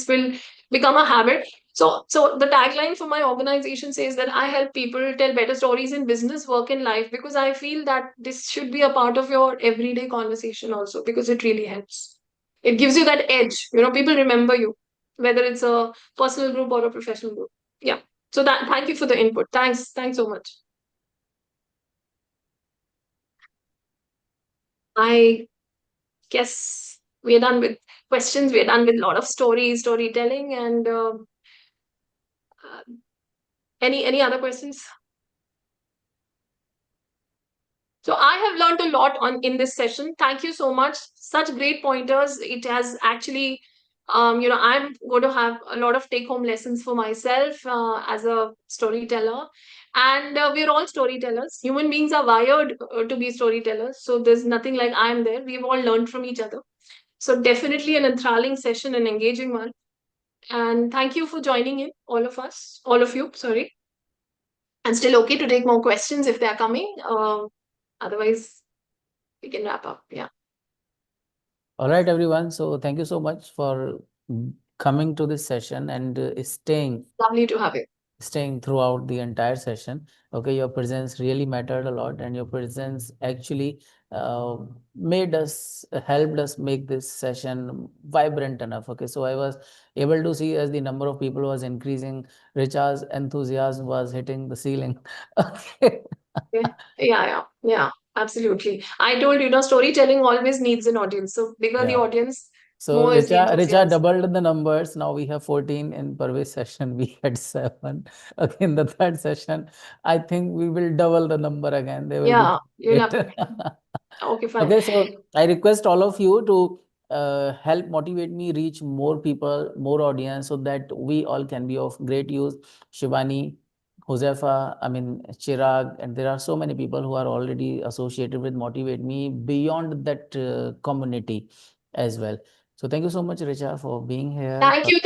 will become a habit. So the tagline for my organization says that I help people tell better stories in business, work and life, because I feel that this should be a part of your everyday conversation also, because it really helps. It gives you that edge, people remember you, whether it's a personal group or a professional group. Yeah, so that, thank you for the input. Thanks so much. I guess we are done with questions. We are done with a lot of storytelling, and any other questions? So I have learned a lot on in this session. Thank you so much. Such great pointers. It has actually, I'm going to have a lot of take-home lessons for myself as a storyteller. And we're all storytellers. Human beings are wired to be storytellers. So there's nothing like I'm there. We've all learned from each other. So definitely an enthralling session, an engaging one. And thank you for joining in, all of you, sorry. And still okay to take more questions if they're coming. Otherwise, we can wrap up. Yeah. All right, everyone. So thank you so much for coming to this session and staying. Lovely to have you. Staying throughout the entire session. Okay, your presence really mattered a lot, and your presence actually helped us make this session vibrant enough. Okay, so I was able to see as the number of people was increasing, Richa's enthusiasm was hitting the ceiling. Okay. Yeah, absolutely. I told you, storytelling always needs an audience. So bigger the Yeah. audience, So more is the Richa enthusiasm. doubled the numbers. Now we have 14 in Parvez session. We had 7. Okay, in the third session, I think we will double the number again. They will Yeah, be you'll have. 8. Okay, fine. Okay, so I request all of you to help motivate me reach more people, more audience, so that we all can be of great use. Shivani, Josefa, Chirag, and there are so many people who are already associated with Motivate Me beyond that community as well. So thank you so much, Richa, for being here. Thank for you,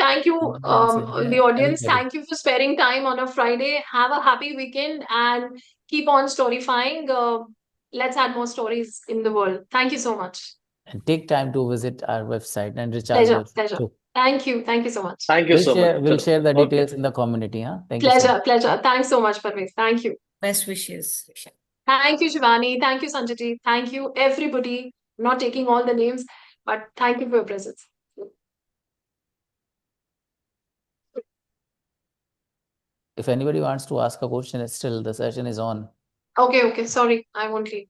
answering the audience. everybody. Thank you for sparing time on a Friday. Have a happy weekend and keep on storyfying. Let's add more stories in the world. Thank you so much. And take time to visit our website and Richa's Pleasure, website pleasure. too. Thank you so much. Thank you so much. We'll Chalo. share the Okay. details in the community. Huh? Thank you so Pleasure, much. pleasure. Thanks so much, Parvez. Thank you. Best wishes, Richa. Thank you, Shivani. Thank you, Sanjiti. Thank you, everybody. I'm not taking all the names, but thank you for your presence. If anybody wants to ask a question, it's still the session is on. Okay. Sorry, I won't leave.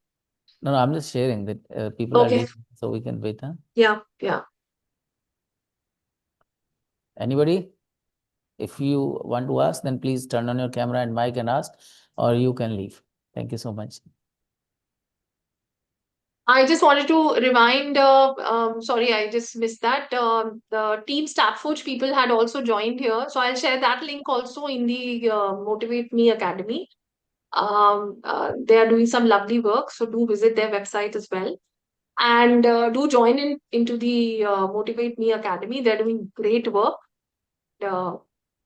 No, I'm just sharing that people are Okay. leaving, so we can wait. Huh? Yeah. Anybody? If you want to ask, then please turn on your camera and mic and ask, or you can leave. Thank you so much. I just wanted to remind, sorry, I just missed that. The Team Staffforge people had also joined here. So I'll share that link also in the Motivate Me Academy. They are doing some lovely work. So do visit their website as well. And do join into the Motivate Me Academy. They're doing great work.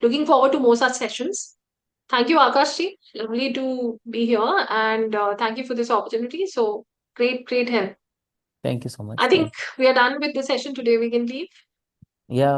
Looking forward to more such sessions. Thank you, Akashji. Lovely to be here. And thank you for this opportunity. So great help. Thank you so much. I think we are done with the session today. We can leave. Yeah.